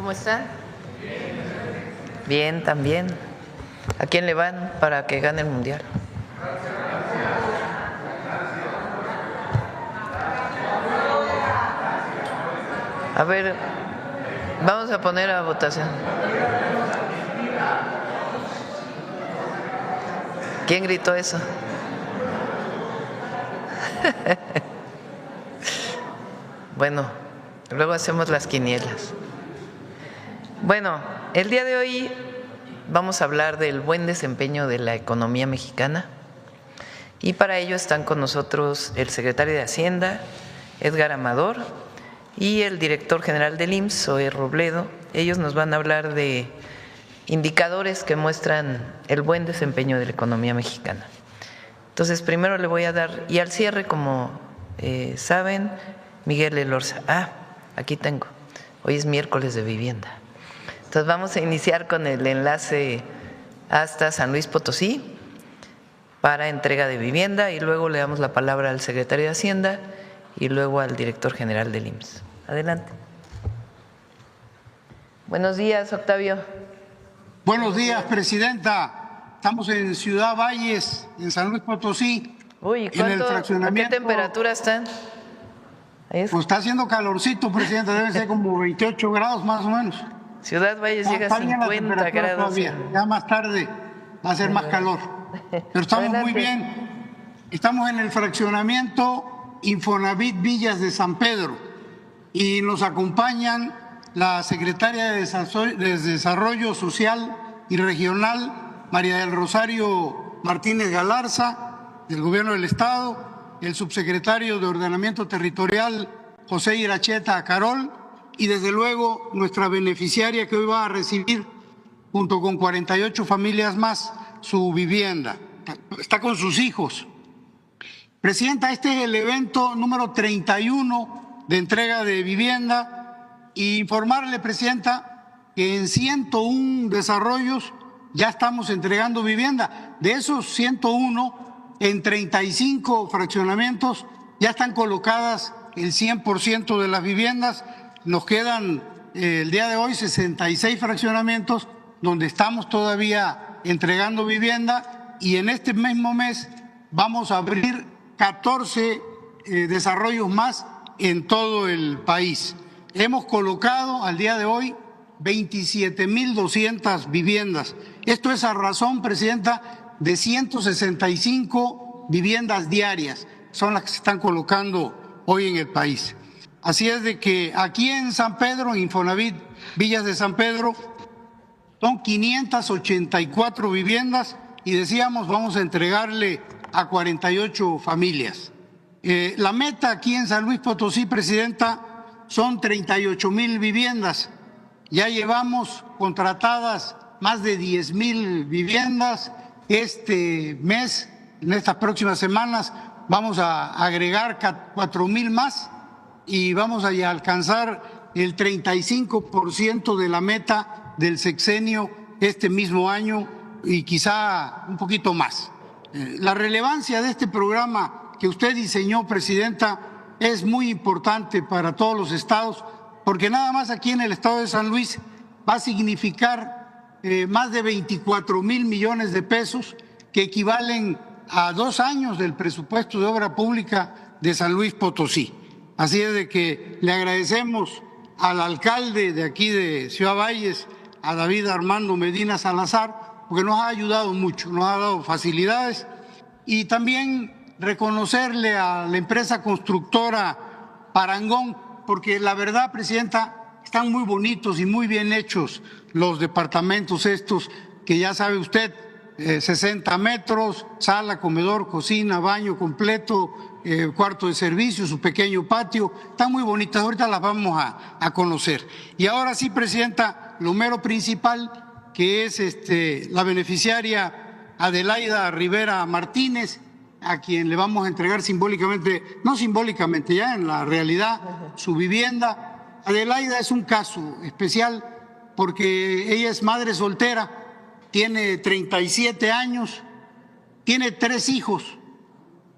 ¿Cómo están? Bien, también. ¿A quién le van para que gane el Mundial? A ver, vamos a poner a votación. ¿Quién gritó eso? Bueno, luego hacemos las quinielas. Bueno, el día de hoy vamos a hablar del buen desempeño de la economía mexicana y para ello están con nosotros el secretario de Hacienda, Edgar Amador, y el director general del IMSS, Zoe Robledo. Ellos nos van a hablar de indicadores que muestran el buen desempeño de la economía mexicana. Entonces, primero le voy a dar, y al cierre, como saben, Miguel Elorza. Aquí tengo, hoy es miércoles de vivienda. Entonces vamos a iniciar con el enlace hasta San Luis Potosí para entrega de vivienda y luego le damos la palabra al secretario de Hacienda y luego al director general del IMSS. Adelante. Buenos días, Octavio. Buenos días, presidenta. Estamos en Ciudad Valles, en San Luis Potosí. Uy, en el fraccionamiento. ¿A qué temperatura están? Pues está haciendo calorcito, presidenta, debe ser como 28 grados más o menos. Ciudad Valles llega a 50 grados. Todavía. Ya más tarde va a ser más calor. Pero estamos muy bien. Estamos en el fraccionamiento Infonavit Villas de San Pedro y nos acompañan la secretaria de Desarrollo Social y Regional, María del Rosario Martínez Galarza, del Gobierno del Estado, el subsecretario de Ordenamiento Territorial, José Iracheta Carol, y desde luego nuestra beneficiaria que hoy va a recibir, junto con 48 familias más, su vivienda. Está con sus hijos. Presidenta, este es el evento número 31 de entrega de vivienda y informarle, presidenta, que en 101 desarrollos ya estamos entregando vivienda. De esos 101, en 35 fraccionamientos ya están colocadas el 100% de las viviendas. Nos quedan el día de hoy 66 fraccionamientos donde estamos todavía entregando vivienda y en este mismo mes vamos a abrir 14 desarrollos más en todo el país. Hemos colocado al día de hoy 27.200 viviendas. Esto es a razón, presidenta, de 165 viviendas diarias. Son las que se están colocando hoy en el país. Así es de que aquí en San Pedro, Infonavit Villas de San Pedro, son 584 viviendas y decíamos vamos a entregarle a 48 familias. La meta aquí en San Luis Potosí, presidenta, son 38,000 viviendas. Ya llevamos contratadas más de 10,000 viviendas. Este mes, en estas próximas semanas, vamos a agregar 4,000 más y vamos a alcanzar el 35% de la meta del sexenio este mismo año y quizá un poquito más. La relevancia de este programa que usted diseñó, presidenta, es muy importante para todos los estados, porque nada más aquí en el estado de San Luis va a significar más de 24,000 millones de pesos que equivalen a 2 años del presupuesto de obra pública de San Luis Potosí. Así es de que le agradecemos al alcalde de aquí de Ciudad Valles, a David Armando Medina Salazar, porque nos ha ayudado mucho, nos ha dado facilidades y también reconocerle a la empresa constructora Parangón, porque la verdad, presidenta, están muy bonitos y muy bien hechos los departamentos estos, que ya sabe usted, 60 metros, sala, comedor, cocina, baño completo, cuarto de servicio, su pequeño patio, están muy bonitas, ahorita las vamos a conocer. Y ahora sí, presidenta, lo mero principal, que es la beneficiaria Adelaida Rivera Martínez, a quien le vamos a entregar simbólicamente, no simbólicamente, ya en la realidad, su vivienda. Adelaida es un caso especial porque ella es madre soltera, tiene 37 años, tiene 3 hijos.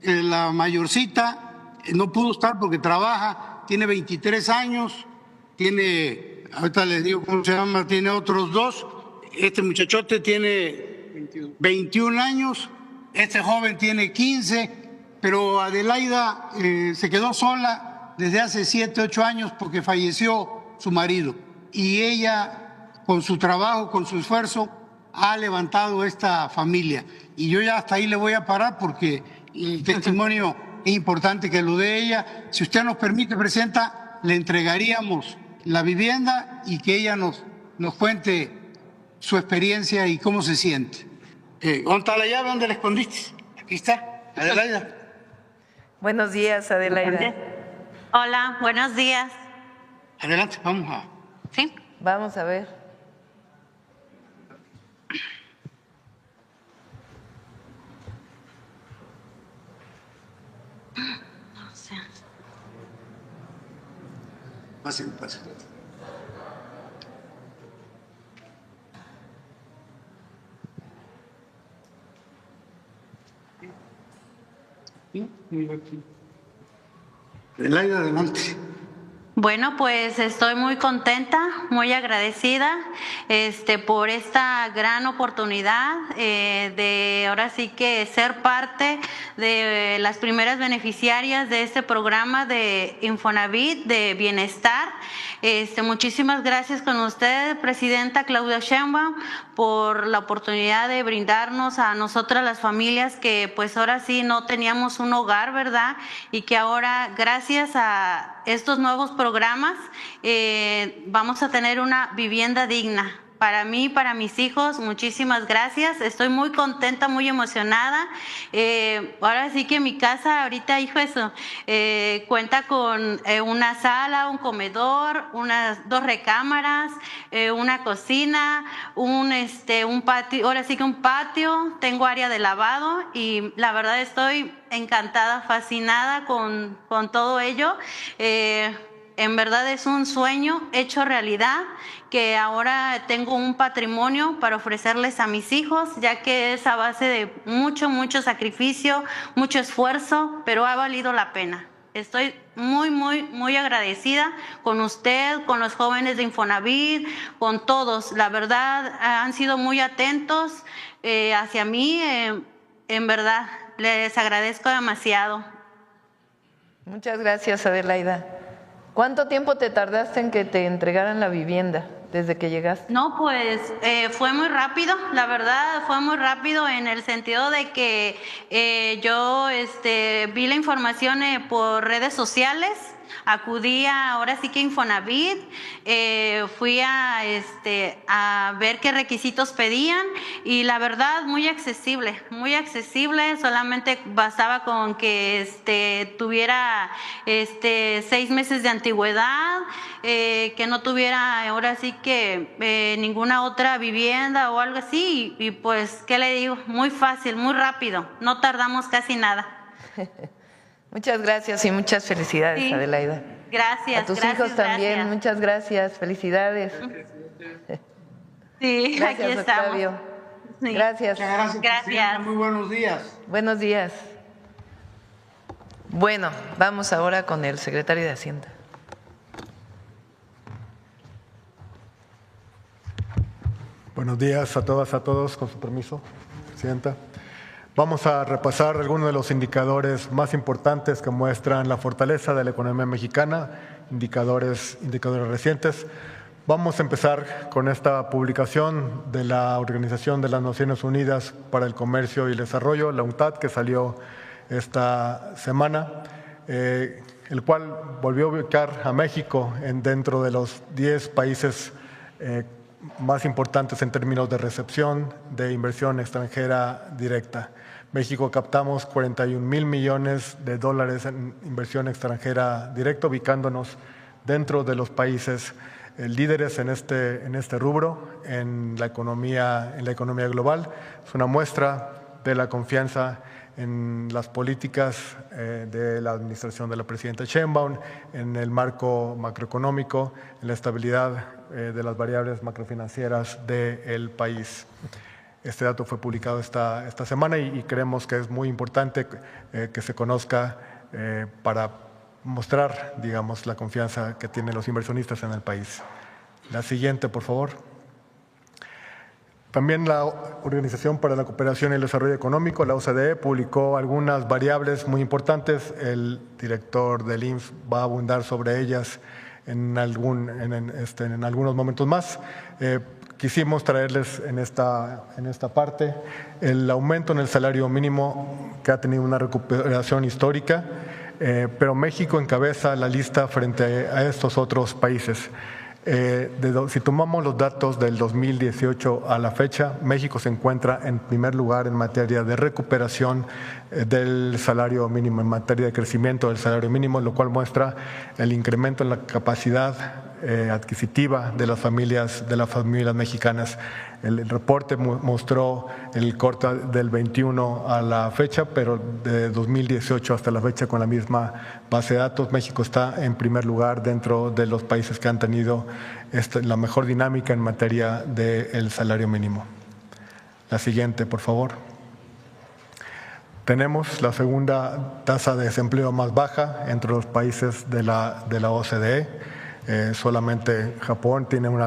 La mayorcita no pudo estar porque trabaja, tiene 23 años, tiene ahorita les digo cómo se llama, tiene otros dos. Este muchachote tiene 21 años, este joven tiene 15, pero Adelaida se quedó sola desde hace 7, 8 años porque falleció su marido. Y ella, con su trabajo, con su esfuerzo, ha levantado esta familia. Y yo ya hasta ahí le voy a parar porque el testimonio es importante que lo dé ella. Si usted nos permite, Presidenta, le entregaríamos la vivienda y que ella nos cuente su experiencia y cómo se siente. ¿Dónde está la llave? ¿Dónde la escondiste? Aquí está, Adelaida. Buenos días, Adelaida. Hola, buenos días. Adelante, vamos a... ¿Sí? Vamos a ver. O sea, Pasen, pasen. Adelaida, adelante. bueno, pues estoy muy contenta, muy agradecida por esta gran oportunidad de ahora sí que ser parte de las primeras beneficiarias de este programa de Infonavit de bienestar. Muchísimas gracias con usted, Presidenta Claudia Sheinbaum, por la oportunidad de brindarnos a nosotras las familias que pues ahora sí no teníamos un hogar, ¿verdad? Y que ahora gracias a estos nuevos programas vamos a tener una vivienda digna. Para mí, para mis hijos, muchísimas gracias. Estoy muy contenta, muy emocionada. Ahora sí que mi casa ahorita, hijo, cuenta con una sala, un comedor, unas 2 recámaras, una cocina, un patio, ahora sí que un patio, tengo área de lavado y la verdad estoy encantada, fascinada con todo ello. En verdad es un sueño hecho realidad, que ahora tengo un patrimonio para ofrecerles a mis hijos, ya que es a base de mucho sacrificio, mucho esfuerzo, pero ha valido la pena. Estoy muy agradecida con usted, con los jóvenes de Infonavit, con todos. La verdad, han sido muy atentos hacia mí. En verdad, les agradezco demasiado. Muchas gracias, Adelaida. ¿Cuánto tiempo te tardaste en que te entregaran la vivienda desde que llegaste? No, pues fue muy rápido, la verdad, fue muy rápido en el sentido de que yo vi la información por redes sociales, acudí ahora sí que Infonavit, fui a ver qué requisitos pedían y la verdad muy accesible, solamente bastaba con que tuviera 6 meses de antigüedad, que no tuviera ahora sí que ninguna otra vivienda o algo así y pues, ¿qué le digo? Muy fácil, muy rápido, no tardamos casi nada. Muchas gracias y muchas felicidades, Sí. Adelaida. Gracias. A tus gracias, hijos también, gracias. muchas gracias, felicidades. Sí, Gracias, aquí estamos. Octavio. Sí. Gracias. Muchas gracias, Presidenta. Muy buenos días. Buenos días. Bueno, vamos ahora con el secretario de Hacienda. Buenos días a todas, a todos, con su permiso, Presidenta. Vamos a repasar algunos de los indicadores más importantes que muestran la fortaleza de la economía mexicana, indicadores recientes. Vamos a empezar con esta publicación de la Organización de las Naciones Unidas para el Comercio y el Desarrollo, la UNCTAD, que salió esta semana, el cual volvió a ubicar a México dentro de los 10 países más importantes en términos de recepción de inversión extranjera directa. México captamos 41,000 millones de dólares en inversión extranjera directa, ubicándonos dentro de los países líderes en este rubro, en la economía global. Es una muestra de la confianza en las políticas de la administración de la presidenta Sheinbaum, en el marco macroeconómico, en la estabilidad de las variables macrofinancieras del país. Este dato fue publicado esta semana y creemos que es muy importante que se conozca para mostrar, digamos, la confianza que tienen los inversionistas en el país. La siguiente, por favor. También la Organización para la Cooperación y el Desarrollo Económico, la OCDE, publicó algunas variables muy importantes. El director del INF va a abundar sobre ellas en algunos momentos más. Quisimos traerles en esta parte el aumento en el salario mínimo, que ha tenido una recuperación histórica, pero México encabeza la lista frente a estos otros países. Si tomamos los datos del 2018 a la fecha, México se encuentra en primer lugar en materia de recuperación del salario mínimo, en materia de crecimiento del salario mínimo, lo cual muestra el incremento en la capacidad adquisitiva de las familias mexicanas. El reporte mostró el corte del 21 a la fecha, pero de 2018 hasta la fecha, con la misma base de datos, México está en primer lugar dentro de los países que han tenido la mejor dinámica en materia del salario mínimo. La siguiente, por favor. Tenemos la segunda tasa de desempleo más baja entre los países de la OCDE. Solamente Japón tiene un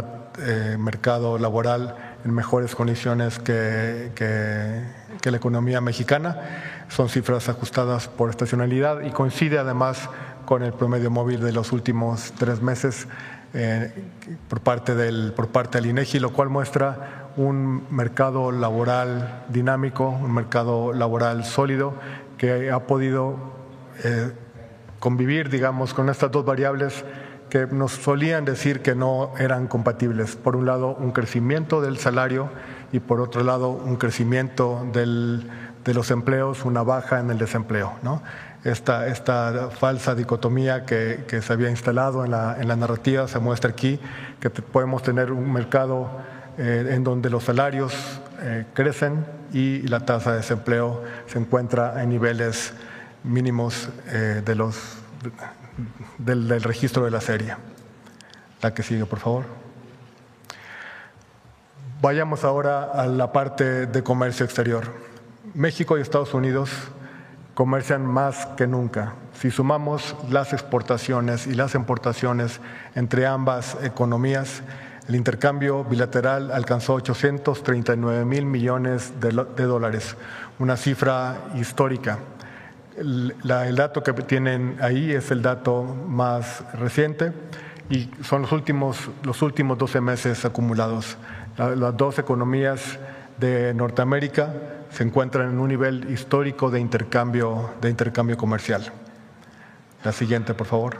mercado laboral en mejores condiciones que la economía mexicana. Son cifras ajustadas por estacionalidad y coincide además con el promedio móvil de los últimos 3 meses por parte del INEGI, lo cual muestra un mercado laboral dinámico, un mercado laboral sólido que ha podido convivir, digamos, con estas dos variables que nos solían decir que no eran compatibles. Por un lado, un crecimiento del salario y por otro lado, un crecimiento de los empleos, una baja en el desempleo, ¿no? Esta falsa dicotomía que se había instalado en la narrativa se muestra aquí, que podemos tener un mercado en donde los salarios crecen y la tasa de desempleo se encuentra en niveles mínimos del registro de la serie. La que sigue, por favor. Vayamos ahora a la parte de comercio exterior. México y Estados Unidos comercian más que nunca. Si sumamos las exportaciones y las importaciones entre ambas economías, el intercambio bilateral alcanzó 839,000 millones de dólares, una cifra histórica. El dato que tienen ahí es el dato más reciente y son los últimos 12 meses acumulados. Las dos economías de Norteamérica se encuentran en un nivel histórico de intercambio comercial. La siguiente, por favor.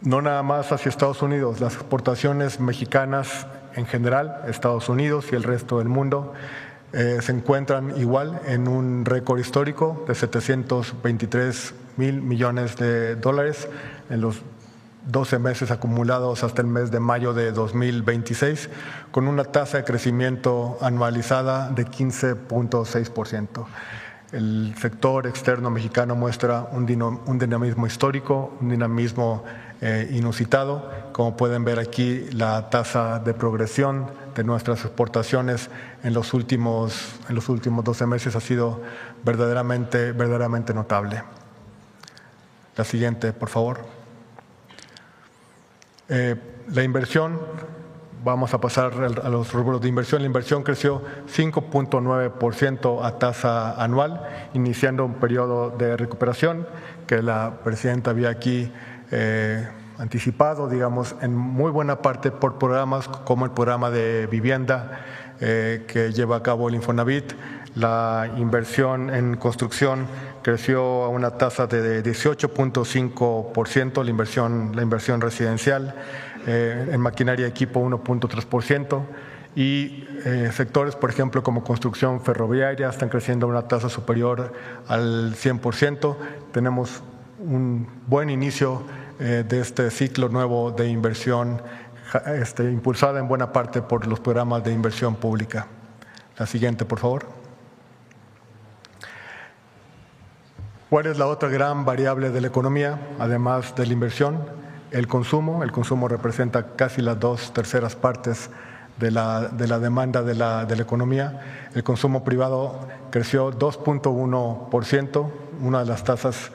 No nada más hacia Estados Unidos, las exportaciones mexicanas en general, Estados Unidos y el resto del mundo, se encuentran igual en un récord histórico de 723,000 millones de dólares en los 12 meses acumulados hasta el mes de mayo de 2026, con una tasa de crecimiento anualizada de 15.6%. El sector externo mexicano muestra un dinamismo histórico, un dinamismo inusitado. Como pueden ver aquí, la tasa de progresión de nuestras exportaciones en los últimos 12 meses ha sido verdaderamente notable. La siguiente, por favor. La inversión, vamos a pasar a los rubros de inversión. La inversión creció 5.9% a tasa anual, iniciando un periodo de recuperación que la presidenta había aquí anticipado, digamos, en muy buena parte por programas como el programa de vivienda que lleva a cabo el Infonavit. La inversión en construcción creció a una tasa de 18.5%, la inversión residencial, en maquinaria y equipo 1.3%, y sectores, por ejemplo, como construcción ferroviaria, están creciendo a una tasa superior al 100%. Tenemos un buen inicio de este ciclo nuevo de inversión, impulsada en buena parte por los programas de inversión pública. La siguiente, por favor. ¿Cuál es la otra gran variable de la economía, además de la inversión? El consumo. El consumo representa casi las 2/3 partes de la demanda de la economía. El consumo privado creció 2.1%, una de las tasas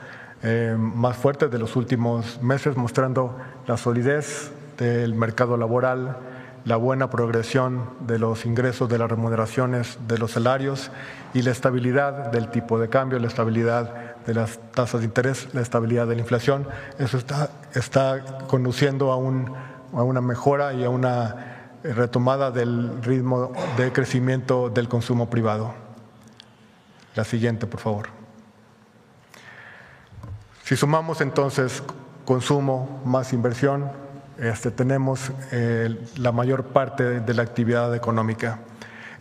más fuertes de los últimos meses, mostrando la solidez del mercado laboral, la buena progresión de los ingresos, de las remuneraciones, de los salarios y la estabilidad del tipo de cambio, la estabilidad de las tasas de interés, la estabilidad de la inflación. Eso está conduciendo a una mejora y a una retomada del ritmo de crecimiento del consumo privado. La siguiente, por favor. Si sumamos entonces consumo más inversión, tenemos la mayor parte de la actividad económica.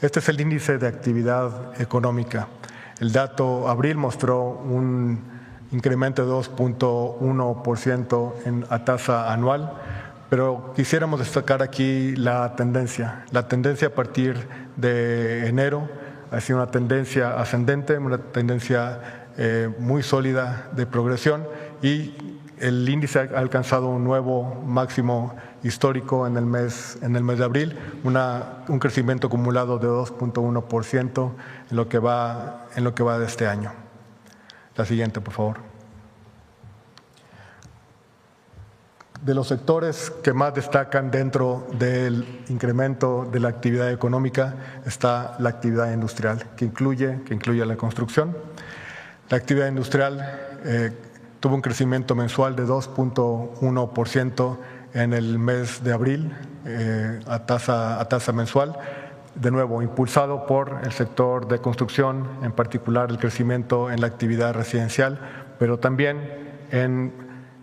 Este es el índice de actividad económica. El dato abril mostró un incremento de 2.1% a tasa anual, pero quisiéramos destacar aquí la tendencia. La tendencia a partir de enero ha sido una tendencia ascendente, una tendencia muy sólida de progresión, y el índice ha alcanzado un nuevo máximo histórico en el mes de abril, un crecimiento acumulado de 2.1% en lo que va de este año. La siguiente, por favor. De los sectores que más destacan dentro del incremento de la actividad económica está la actividad industrial, que incluye la construcción. La actividad industrial tuvo un crecimiento mensual de 2.1% en el mes de abril a tasa mensual, de nuevo impulsado por el sector de construcción, en particular el crecimiento en la actividad residencial, pero también en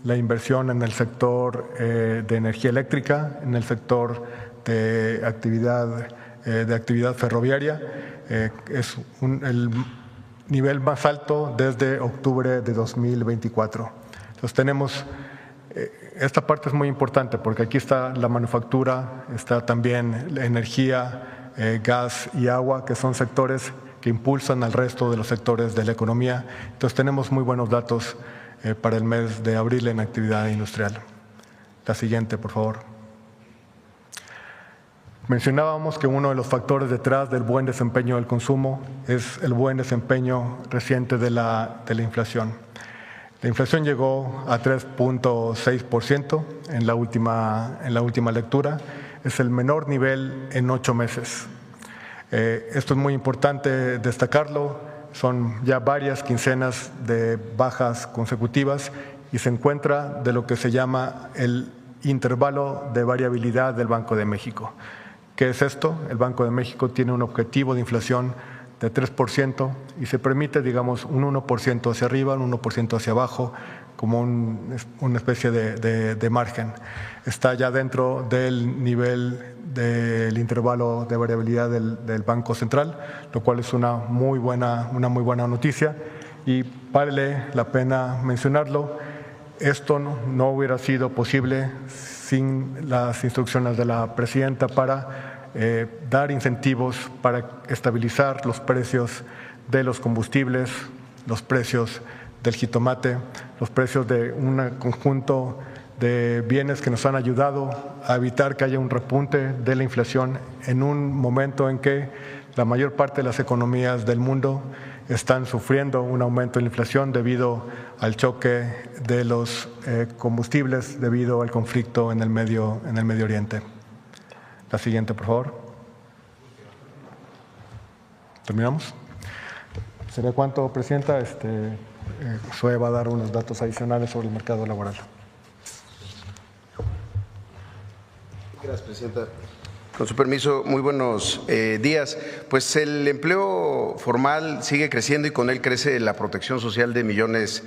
la inversión en el sector de energía eléctrica, en el sector de actividad ferroviaria. Es el nivel más alto desde octubre de 2024. Entonces tenemos, esta parte es muy importante porque aquí está la manufactura, está también la energía, gas y agua, que son sectores que impulsan al resto de los sectores de la economía. Entonces tenemos muy buenos datos para el mes de abril en actividad industrial. La siguiente, por favor. Mencionábamos que uno de los factores detrás del buen desempeño del consumo es el buen desempeño reciente de la inflación. La inflación llegó a 3.6% en la última lectura. Es el menor nivel en 8 meses. Esto es muy importante destacarlo. Son ya varias quincenas de bajas consecutivas y se encuentra de lo que se llama el intervalo de variabilidad del Banco de México. ¿Qué es esto? El Banco de México tiene un objetivo de inflación de 3% y se permite, digamos, un 1% hacia arriba, un 1% hacia abajo, como una especie de margen. Está ya dentro del nivel del intervalo de variabilidad del Banco Central, lo cual es una muy buena noticia, y vale la pena mencionarlo. Esto no hubiera sido posible sin las instrucciones de la presidenta para dar incentivos para estabilizar los precios de los combustibles, los precios del jitomate, los precios de un conjunto de bienes que nos han ayudado a evitar que haya un repunte de la inflación en un momento en que la mayor parte de las economías del mundo están sufriendo un aumento de la inflación debido al choque de los combustibles, debido al conflicto en el Medio Oriente. La siguiente, por favor. ¿Terminamos? ¿Sería cuánto, Presidenta? Zoe va a dar unos datos adicionales sobre el mercado laboral. Gracias, Presidenta. Con su permiso, muy buenos días. Pues el empleo formal sigue creciendo y con él crece la protección social de millones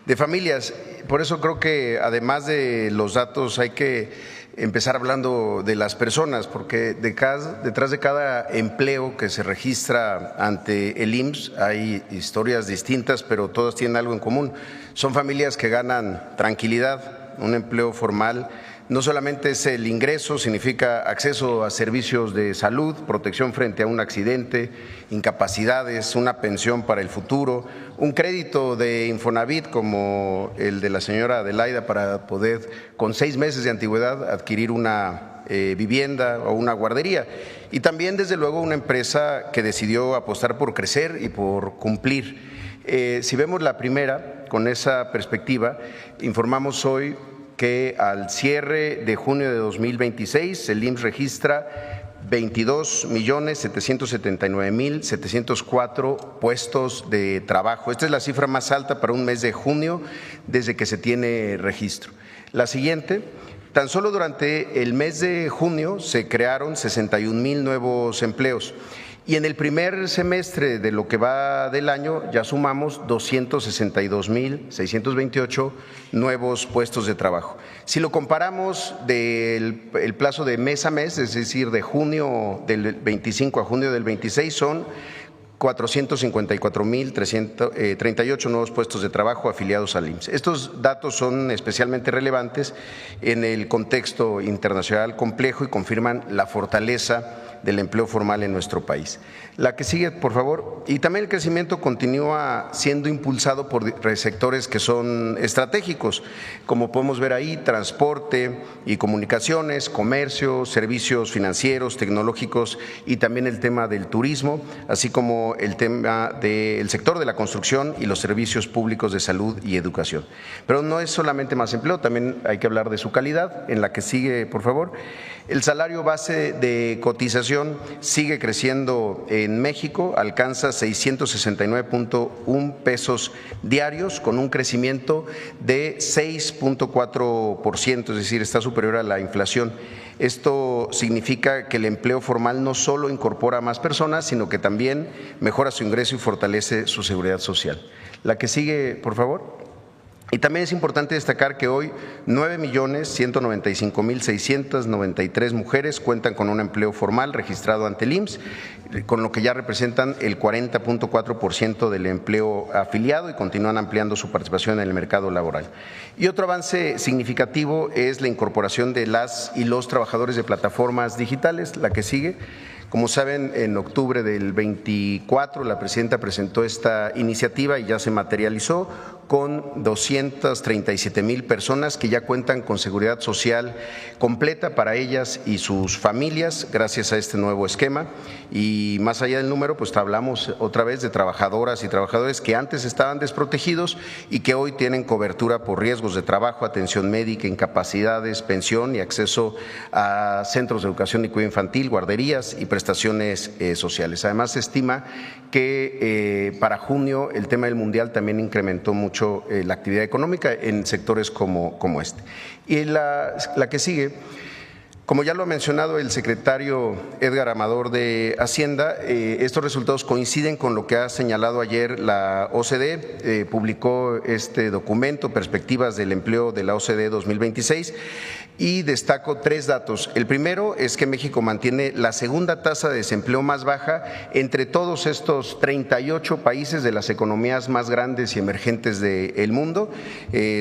de familias. Por eso creo que además de los datos hay que empezar hablando de las personas, porque detrás de cada empleo que se registra ante el IMSS hay historias distintas, pero todas tienen algo en común. Son familias que ganan tranquilidad. Un empleo formal no solamente es el ingreso, significa acceso a servicios de salud, protección frente a un accidente, incapacidades, una pensión para el futuro, un crédito de Infonavit como el de la señora Adelaida para poder con 6 meses de antigüedad adquirir una vivienda o una guardería. Y también, desde luego, una empresa que decidió apostar por crecer y por cumplir. Si vemos la primera, con esa perspectiva, informamos hoy que al cierre de junio de 2026 el IMSS registra 22.779.704 puestos de trabajo. Esta es la cifra más alta para un mes de junio desde que se tiene registro. La siguiente, tan solo durante el mes de junio se crearon 61,000 nuevos empleos. Y en el primer semestre de lo que va del año ya sumamos 262,628 nuevos puestos de trabajo. Si lo comparamos del plazo de mes a mes, es decir, de junio del 25 a junio del 26, son 454,338 nuevos puestos de trabajo afiliados al IMSS. Estos datos son especialmente relevantes en el contexto internacional complejo y confirman la fortaleza del empleo formal en nuestro país. La que sigue, por favor. Y también el crecimiento continúa siendo impulsado por sectores que son estratégicos, como podemos ver ahí, transporte y comunicaciones, comercio, servicios financieros, tecnológicos y también el tema del turismo, así como el tema del sector de la construcción y los servicios públicos de salud y educación. Pero no es solamente más empleo, también hay que hablar de su calidad. En la que sigue, por favor. El salario base de cotización sigue creciendo en México, alcanza 669.1 pesos diarios con un crecimiento de 6.4%, es decir, está superior a la inflación. Esto significa que el empleo formal no solo incorpora a más personas, sino que también mejora su ingreso y fortalece su seguridad social. La que sigue, por favor. Y también es importante destacar que hoy 9.195.693 mujeres cuentan con un empleo formal registrado ante el IMSS, con lo que ya representan el 40.4% del empleo afiliado y continúan ampliando su participación en el mercado laboral. Y otro avance significativo es la incorporación de las y los trabajadores de plataformas digitales, la que sigue. Como saben, en octubre del 24 la presidenta presentó esta iniciativa y ya se materializó con 237,000 personas que ya cuentan con seguridad social completa para ellas y sus familias gracias a este nuevo esquema. Y más allá del número, pues hablamos otra vez de trabajadoras y trabajadores que antes estaban desprotegidos y que hoy tienen cobertura por riesgos de trabajo, atención médica, incapacidades, pensión y acceso a centros de educación y cuidado infantil, guarderías y prestaciones sociales. Además, se estima que para junio el tema del mundial también incrementó mucho la actividad económica en sectores como este. Y la que sigue, como ya lo ha mencionado el secretario Edgar Amador de Hacienda, estos resultados coinciden con lo que ha señalado ayer la OCDE, publicó este documento, Perspectivas del Empleo de la OCDE 2026, y destaco 3 datos. El primero es que México mantiene la segunda tasa de desempleo más baja entre todos estos 38 países de las economías más grandes y emergentes del mundo,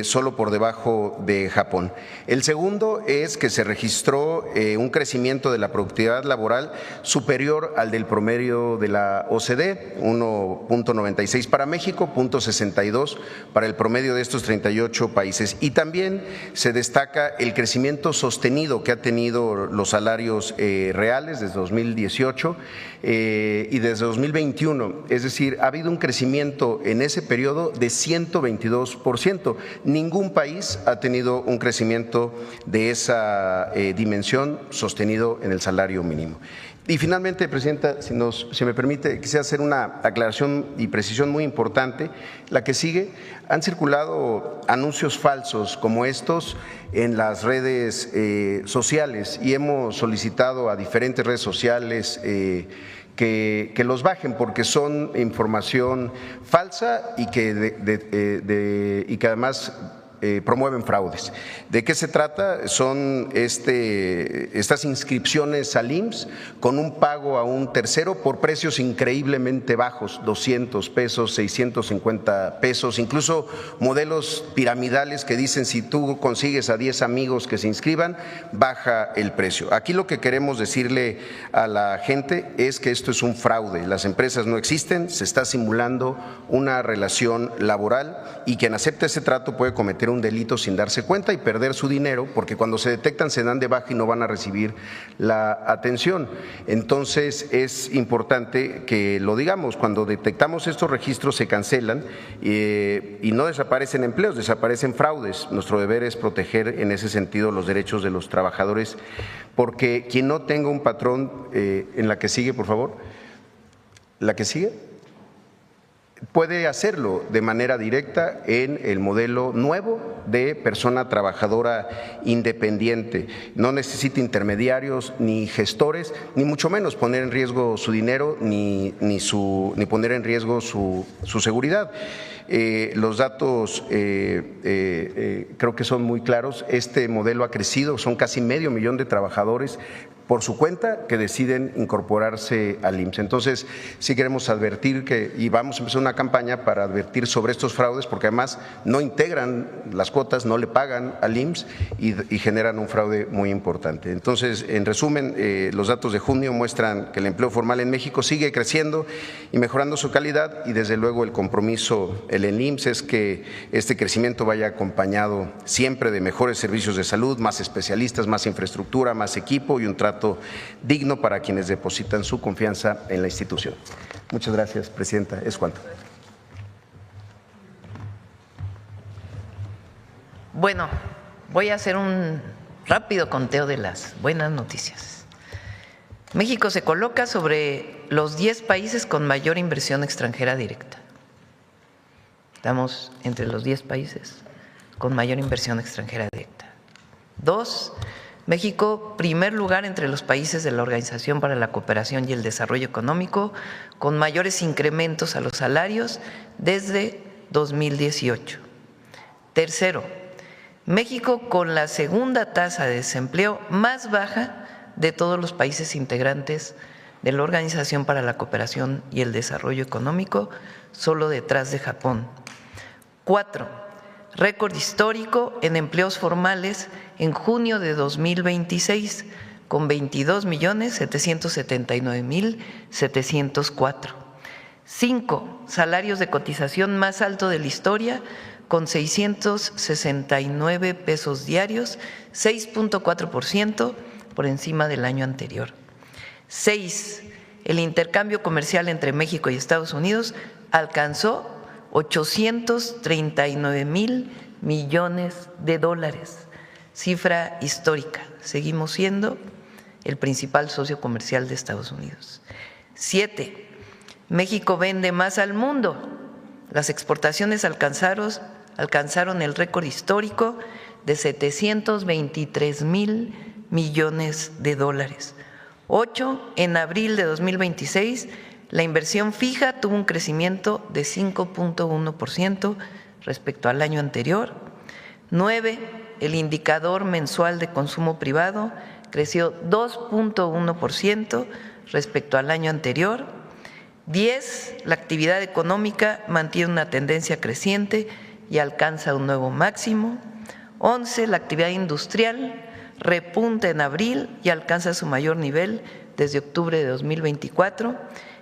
solo por debajo de Japón. El segundo es que se registró un crecimiento de la productividad laboral superior al del promedio de la OCDE, 1.96 para México, 0.62 para el promedio de estos 38 países. Y también se destaca el crecimiento sostenido que ha tenido los salarios reales desde 2018 y desde 2021, es decir, ha habido un crecimiento en ese periodo de 122%. Ningún país ha tenido un crecimiento de esa dimensión sostenido en el salario mínimo. Y finalmente, Presidenta, si me permite, quisiera hacer una aclaración y precisión muy importante. La que sigue, han circulado anuncios falsos como estos en las redes sociales y hemos solicitado a diferentes redes sociales que los bajen porque son información falsa y que además promueven fraudes. ¿De qué se trata? Son estas inscripciones al IMSS con un pago a un tercero por precios increíblemente bajos, 200 pesos, 650 pesos, incluso modelos piramidales que dicen si tú consigues a 10 amigos que se inscriban, baja el precio. Aquí lo que queremos decirle a la gente es que esto es un fraude, las empresas no existen, se está simulando una relación laboral y quien acepta ese trato puede cometer cometer un delito sin darse cuenta y perder su dinero, porque cuando se detectan se dan de baja y no van a recibir la atención. Entonces es importante que lo digamos, cuando detectamos estos registros se cancelan y no desaparecen empleos, desaparecen fraudes. Nuestro deber es proteger en ese sentido los derechos de los trabajadores, porque quien no tenga un patrón, en la que sigue, por favor, la que sigue, puede hacerlo de manera directa en el modelo nuevo de persona trabajadora independiente. No necesita intermediarios ni gestores, ni mucho menos poner en riesgo su dinero ni poner en riesgo su seguridad. Los datos creo que son muy claros. Este modelo ha crecido, son casi 500,000 de trabajadores por su cuenta que deciden incorporarse al IMSS. Entonces, sí queremos advertir y vamos a empezar una campaña para advertir sobre estos fraudes, porque además no integran las cuotas, no le pagan al IMSS y generan un fraude muy importante. Entonces, en resumen, los datos de junio muestran que el empleo formal en México sigue creciendo y mejorando su calidad, y desde luego el compromiso el IMSS es que este crecimiento vaya acompañado siempre de mejores servicios de salud, más especialistas, más infraestructura, más equipo y un trato digno para quienes depositan su confianza en la institución. Muchas gracias, presidenta. Es cuanto. Bueno, voy a hacer un rápido conteo de las buenas noticias. México se coloca sobre los 10 países con mayor inversión extranjera directa. Estamos entre los 10 países con mayor inversión extranjera directa. 2, México, primer lugar entre los países de la Organización para la Cooperación y el Desarrollo Económico, con mayores incrementos a los salarios desde 2018. Tercero, México con la segunda tasa de desempleo más baja de todos los países integrantes de la Organización para la Cooperación y el Desarrollo Económico, solo detrás de Japón. 4, récord histórico en empleos formales en junio de 2026, con 22.779.704. 5, salarios de cotización más alto de la historia, con 669 pesos diarios, 6.4% por encima del año anterior. 6, el intercambio comercial entre México y Estados Unidos alcanzó 839,000 millones de dólares, cifra histórica. Seguimos siendo el principal socio comercial de Estados Unidos. 7, México vende más al mundo. Las exportaciones alcanzaron el récord histórico de 723,000 millones de dólares. 8, en abril de 2026, la inversión fija tuvo un crecimiento de 5.1% respecto al año anterior. 9, el indicador mensual de consumo privado creció 2.1% respecto al año anterior. 10, la actividad económica mantiene una tendencia creciente y alcanza un nuevo máximo. 11, la actividad industrial repunta en abril y alcanza su mayor nivel desde octubre de 2024.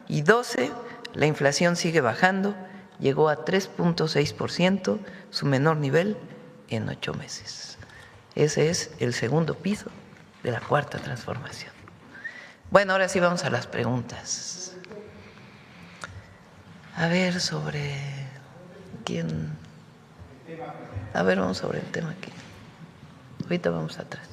Y 12, la inflación sigue bajando, llegó a 3.6%, su menor nivel en 8 meses. Ese es el segundo piso de la cuarta transformación. Bueno, ahora sí vamos a las preguntas. A ver, sobre quién. A ver, vamos sobre el tema aquí. Ahorita vamos atrás.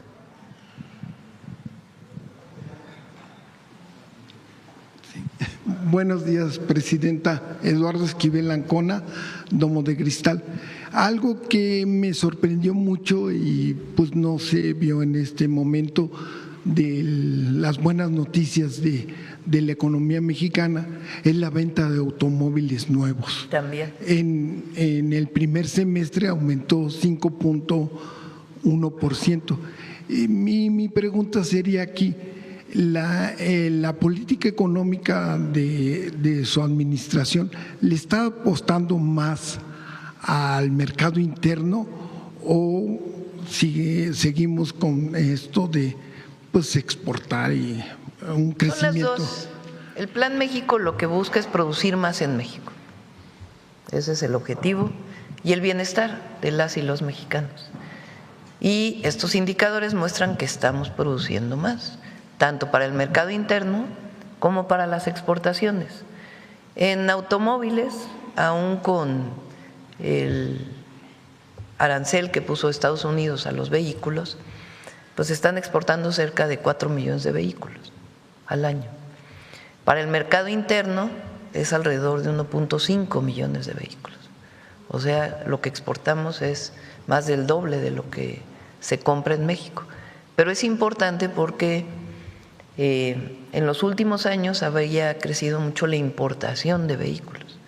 Buenos días, presidenta. Eduardo Esquivel Ancona, Domo de Cristal. Algo que me sorprendió mucho y pues no se vio en este momento de las buenas noticias de la economía mexicana es la venta de automóviles nuevos. También. En el primer semestre aumentó 5.1%. Mi pregunta sería aquí, la política económica de su administración le está apostando más al mercado interno o seguimos con esto de pues exportar y un crecimiento? Son las dos. El Plan México lo que busca es producir más en México. Ese es el objetivo y el bienestar de las y los mexicanos. Y estos indicadores muestran que estamos produciendo más, tanto para el mercado interno como para las exportaciones. En automóviles, aún con el arancel que puso Estados Unidos a los vehículos, pues están exportando cerca de 4 millones de vehículos al año. Para el mercado interno es alrededor de 1.5 millones de vehículos. O sea, lo que exportamos es más del doble de lo que se compra en México. Pero es importante porque en los últimos años había crecido mucho la importación de vehículos.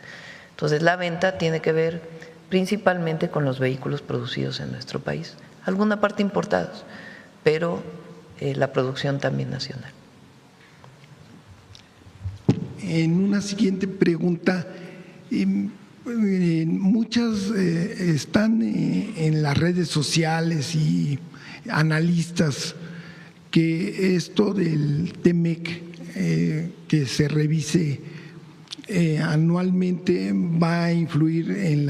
Entonces, la venta tiene que ver principalmente con los vehículos producidos en nuestro país, alguna parte importados, pero la producción también nacional. En una siguiente pregunta, muchas están en las redes sociales y analistas que esto del TEMEC, que se revise anualmente, va a influir en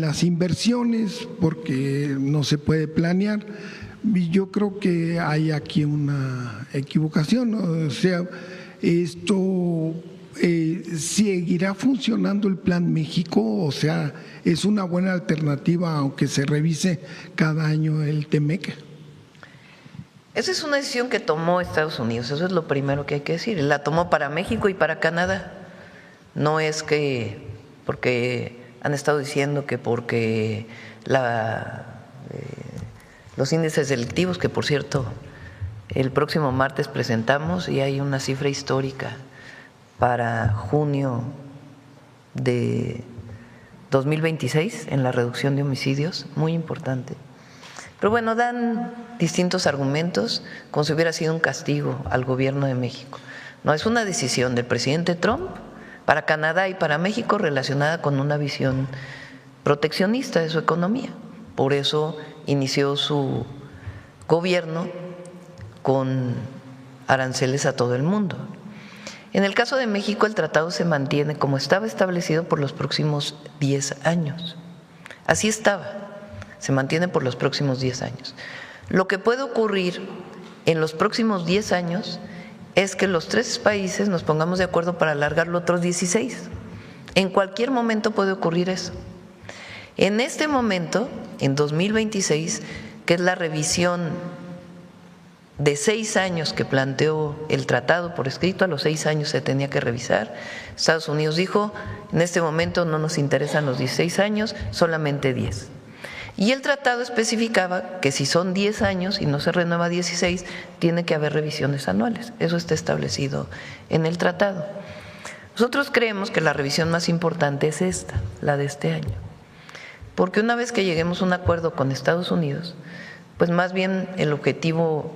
las inversiones porque no se puede planear. Y yo creo que hay aquí una equivocación, ¿no? O sea, esto ¿seguirá funcionando el Plan México? O sea, ¿es una buena alternativa aunque se revise cada año el TEMEC? Esa es una decisión que tomó Estados Unidos, eso es lo primero que hay que decir. La tomó para México y para Canadá. No es que porque han estado diciendo que porque los índices delictivos, que por cierto el próximo martes presentamos y hay una cifra histórica para junio de 2026 en la reducción de homicidios, muy importante. Pero bueno, dan distintos argumentos como si hubiera sido un castigo al gobierno de México. No, es una decisión del presidente Trump para Canadá y para México relacionada con una visión proteccionista de su economía. Por eso inició su gobierno con aranceles a todo el mundo. En el caso de México, el tratado se mantiene como estaba establecido por los próximos 10 años. Así estaba. Se mantiene por los próximos 10 años. Lo que puede ocurrir en los próximos 10 años es que los 3 países nos pongamos de acuerdo para alargarlo otros 16. En cualquier momento puede ocurrir eso. En este momento, en 2026, que es la revisión de 6 años que planteó el tratado por escrito, a los 6 años se tenía que revisar. Estados Unidos dijo, en este momento no nos interesan los 16 años, solamente 10. Y el tratado especificaba que si son 10 años y no se renueva 16, tiene que haber revisiones anuales. Eso está establecido en el tratado. Nosotros creemos que la revisión más importante es esta, la de este año. Porque una vez que lleguemos a un acuerdo con Estados Unidos, pues más bien el objetivo,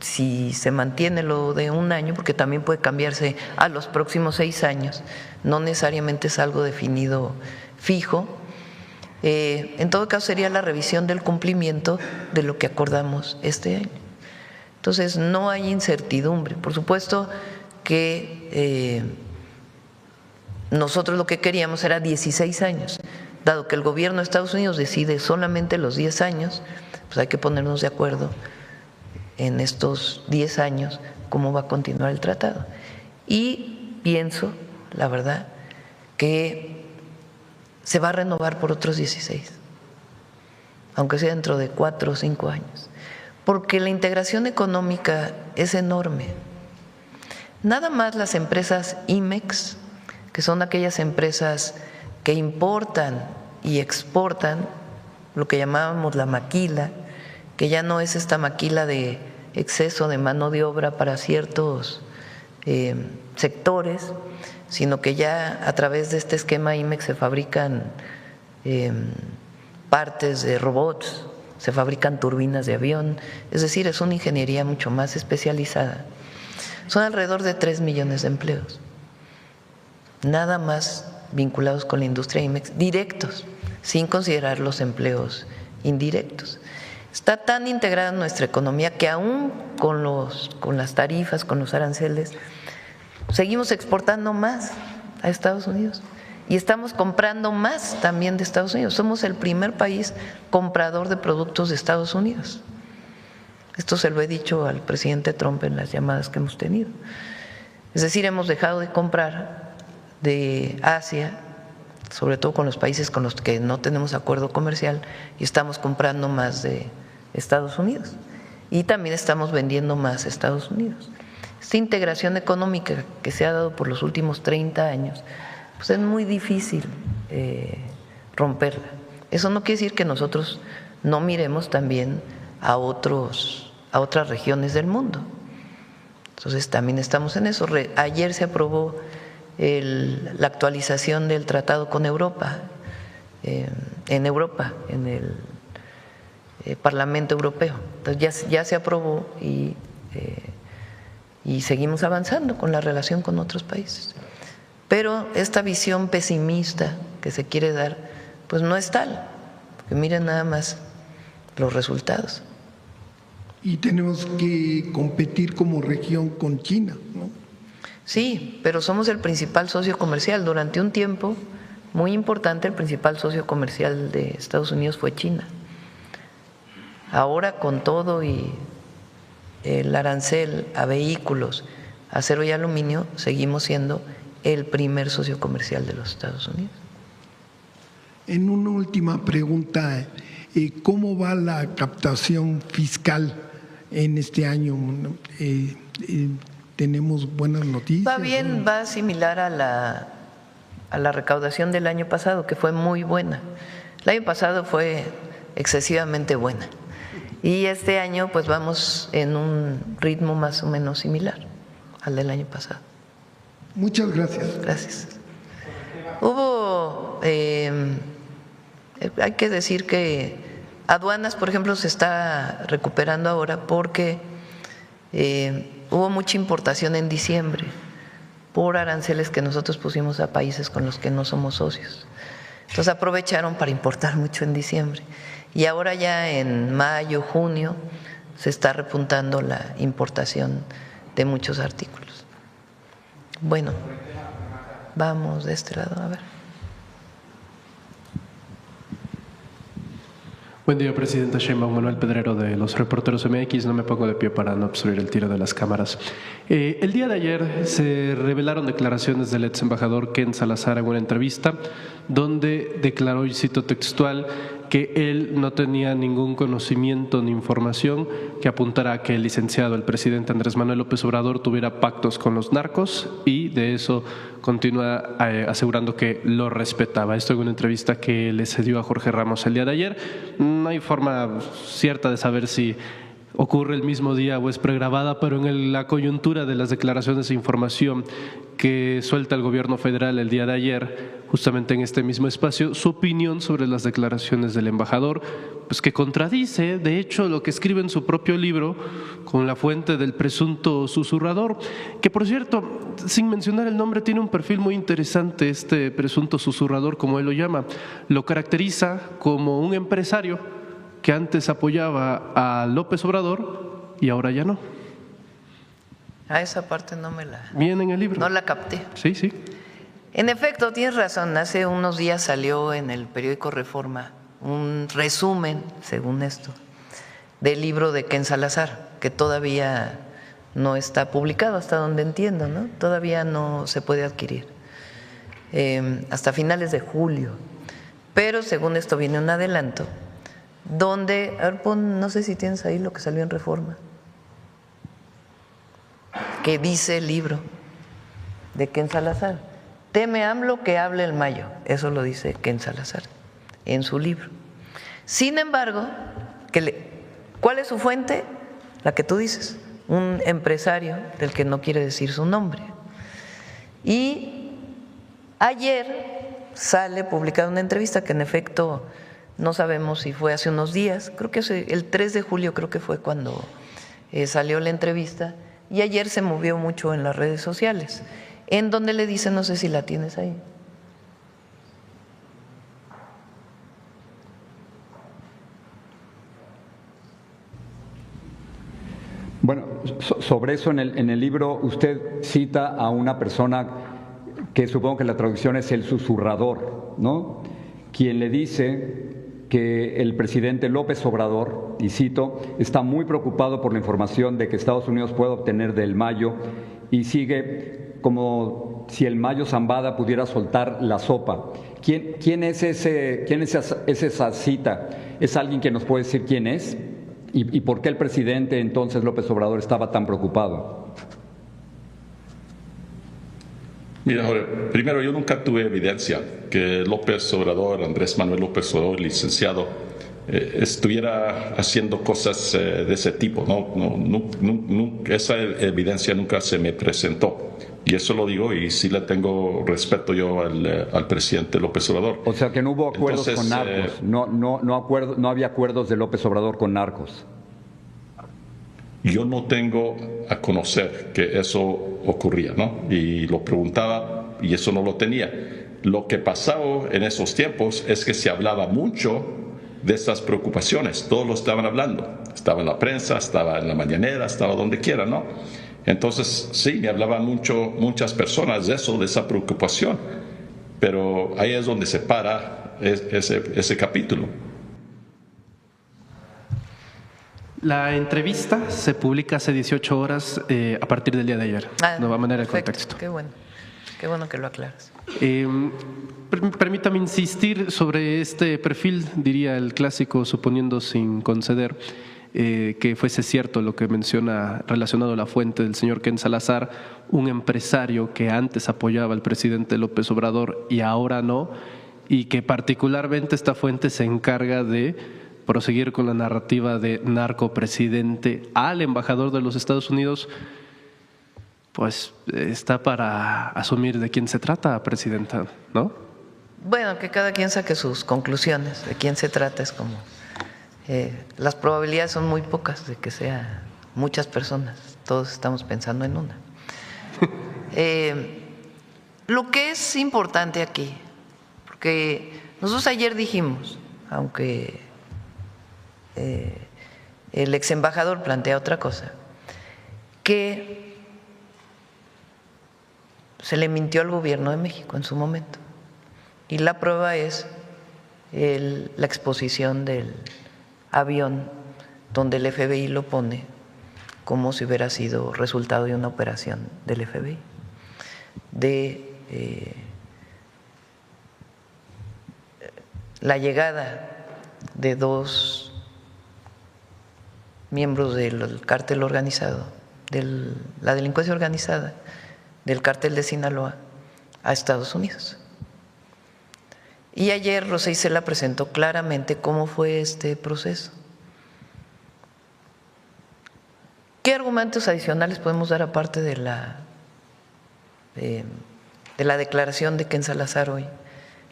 si se mantiene lo de un año, porque también puede cambiarse a los próximos 6 años, no necesariamente es algo definido fijo. En todo caso sería la revisión del cumplimiento de lo que acordamos este año. Entonces no hay incertidumbre. Por supuesto que nosotros lo que queríamos era 16 años. Dado que el gobierno de Estados Unidos decide solamente los 10 años, pues hay que ponernos de acuerdo en estos 10 años cómo va a continuar el tratado. Y pienso, la verdad, que se va a renovar por otros 16, aunque sea dentro de 4 o 5 años, porque la integración económica es enorme. Nada más las empresas IMEX, que son aquellas empresas que importan y exportan, lo que llamábamos la maquila, que ya no es esta maquila de exceso de mano de obra para ciertos sectores, sino que ya a través de este esquema IMEX se fabrican partes de robots, se fabrican turbinas de avión, es decir, es una ingeniería mucho más especializada. Son alrededor de 3 millones de empleos, nada más vinculados con la industria IMEX, directos, sin considerar los empleos indirectos. Está tan integrada en nuestra economía que aún con las tarifas, con los aranceles, seguimos exportando más a Estados Unidos y estamos comprando más también de Estados Unidos. Somos el primer país comprador de productos de Estados Unidos. Esto se lo he dicho al presidente Trump en las llamadas que hemos tenido. Es decir, hemos dejado de comprar de Asia, sobre todo con los países con los que no tenemos acuerdo comercial, y estamos comprando más de Estados Unidos. Y también estamos vendiendo más a Estados Unidos. Esta integración económica que se ha dado por los últimos 30 años, pues es muy difícil romperla. Eso no quiere decir que nosotros no miremos también a otras regiones del mundo. Entonces también estamos en eso. Ayer se aprobó la actualización del tratado con Europa, en el Parlamento Europeo. Entonces ya se aprobó y seguimos avanzando con la relación con otros países. Pero esta visión pesimista que se quiere dar, pues no es tal, porque miren nada más los resultados. Y tenemos que competir como región con China, ¿no? Sí, pero somos el principal socio comercial. Durante un tiempo muy importante, el principal socio comercial de Estados Unidos fue China. Ahora, con todo y el arancel a vehículos, acero y aluminio, seguimos siendo el primer socio comercial de los Estados Unidos. En una última pregunta, ¿cómo va la captación fiscal en este año? ¿Tenemos buenas noticias? Va bien, va similar a la recaudación del año pasado, que fue muy buena. El año pasado fue excesivamente buena. Y este año pues vamos en un ritmo más o menos similar al del año pasado. Muchas gracias. Gracias. Hubo, hay que decir que aduanas, por ejemplo, se está recuperando ahora porque hubo mucha importación en diciembre por aranceles que nosotros pusimos a países con los que no somos socios. Entonces aprovecharon para importar mucho en diciembre. Y ahora ya en mayo, junio, se está repuntando la importación de muchos artículos. Bueno, vamos de este lado, a ver. Buen día, Presidenta Sheinbaum. Manuel Pedrero, de los Reporteros MX. No me pongo de pie para no obstruir el tiro de las cámaras. El día de ayer se revelaron declaraciones del ex embajador Ken Salazar en una entrevista donde declaró, y cito textual, que él no tenía ningún conocimiento ni información que apuntara a que el licenciado, el presidente Andrés Manuel López Obrador, tuviera pactos con los narcos, y de eso continúa asegurando que lo respetaba. Esto en una entrevista que le cedió a Jorge Ramos el día de ayer. No hay forma cierta de saber si ocurre el mismo día o es pregrabada, pero en la coyuntura de las declaraciones e información que suelta el gobierno federal el día de ayer, justamente en este mismo espacio, su opinión sobre las declaraciones del embajador, pues que contradice, de hecho, lo que escribe en su propio libro con la fuente del presunto susurrador, que por cierto, sin mencionar el nombre, tiene un perfil muy interesante este presunto susurrador, como él lo llama. Lo caracteriza como un empresario que antes apoyaba a López Obrador y ahora ya no. A esa parte no me la… Viene en el libro. No la capté. Sí, sí. En efecto, tienes razón. Hace unos días salió en el periódico Reforma un resumen, según esto, del libro de Ken Salazar, que todavía no está publicado, hasta donde entiendo, ¿no? Todavía no se puede adquirir. Hasta finales de julio. Pero según esto viene un adelanto donde, a ver, no sé si tienes ahí lo que salió en Reforma, que dice el libro de Ken Salazar. Teme AMLO que hable el Mayo. Eso lo dice Ken Salazar en su libro. Sin embargo, ¿cuál es su fuente? La que tú dices, un empresario del que no quiere decir su nombre. Y ayer sale publicada una entrevista que en efecto no sabemos si fue hace unos días, creo que el 3 de julio creo que fue cuando salió la entrevista, y ayer se movió mucho en las redes sociales, en donde le dice, no sé si la tienes ahí. Bueno, sobre eso en el libro usted cita a una persona que supongo que la traducción es el susurrador, ¿no? Quien le dice que el presidente López Obrador, y cito, está muy preocupado por la información de que Estados Unidos puede obtener del Mayo, y sigue como si el Mayo Zambada pudiera soltar la sopa. ¿Quién es esa cita? ¿Es alguien que nos puede decir quién es? ¿Y por qué el presidente entonces López Obrador estaba tan preocupado? Mira, Jorge, primero, yo nunca tuve evidencia que López Obrador, Andrés Manuel López Obrador, licenciado, estuviera haciendo cosas de ese tipo. Esa evidencia nunca se me presentó. Y eso lo digo, y sí le tengo respeto yo al presidente López Obrador. O sea, que no hubo acuerdos con narcos, no había acuerdos de López Obrador con narcos. Yo no tengo a conocer que eso ocurría, ¿no? Y lo preguntaba y eso no lo tenía. Lo que pasaba en esos tiempos es que se hablaba mucho de estas preocupaciones. Todos lo estaban hablando. Estaba en la prensa, estaba en la mañanera, estaba donde quiera, ¿no? Entonces, sí, me hablaban muchas personas de eso, de esa preocupación. Pero ahí es donde se para ese capítulo. La entrevista se publica hace 18 horas a partir del día de ayer. Nueva manera de contexto. Qué bueno que lo aclaras. Permítame insistir sobre este perfil, diría el clásico, suponiendo sin conceder que fuese cierto lo que menciona relacionado a la fuente del señor Ken Salazar, un empresario que antes apoyaba al presidente López Obrador y ahora no, y que particularmente esta fuente se encarga de proseguir con la narrativa de narcopresidente al embajador de los Estados Unidos, pues está para asumir de quién se trata, presidenta, ¿no? Bueno, que cada quien saque sus conclusiones de quién se trata, es como… las probabilidades son muy pocas de que sea muchas personas, todos estamos pensando en una. Lo que es importante aquí, porque nosotros ayer dijimos, aunque el ex embajador plantea otra cosa, que se le mintió al gobierno de México en su momento. Y la prueba es la exposición del avión donde el FBI lo pone como si hubiera sido resultado de una operación del FBI, de la llegada de dos miembros del cártel organizado, de la delincuencia organizada, del cártel de Sinaloa a Estados Unidos. Y ayer Rosa Isela presentó claramente cómo fue este proceso. ¿Qué argumentos adicionales podemos dar aparte de la declaración de Ken Salazar hoy,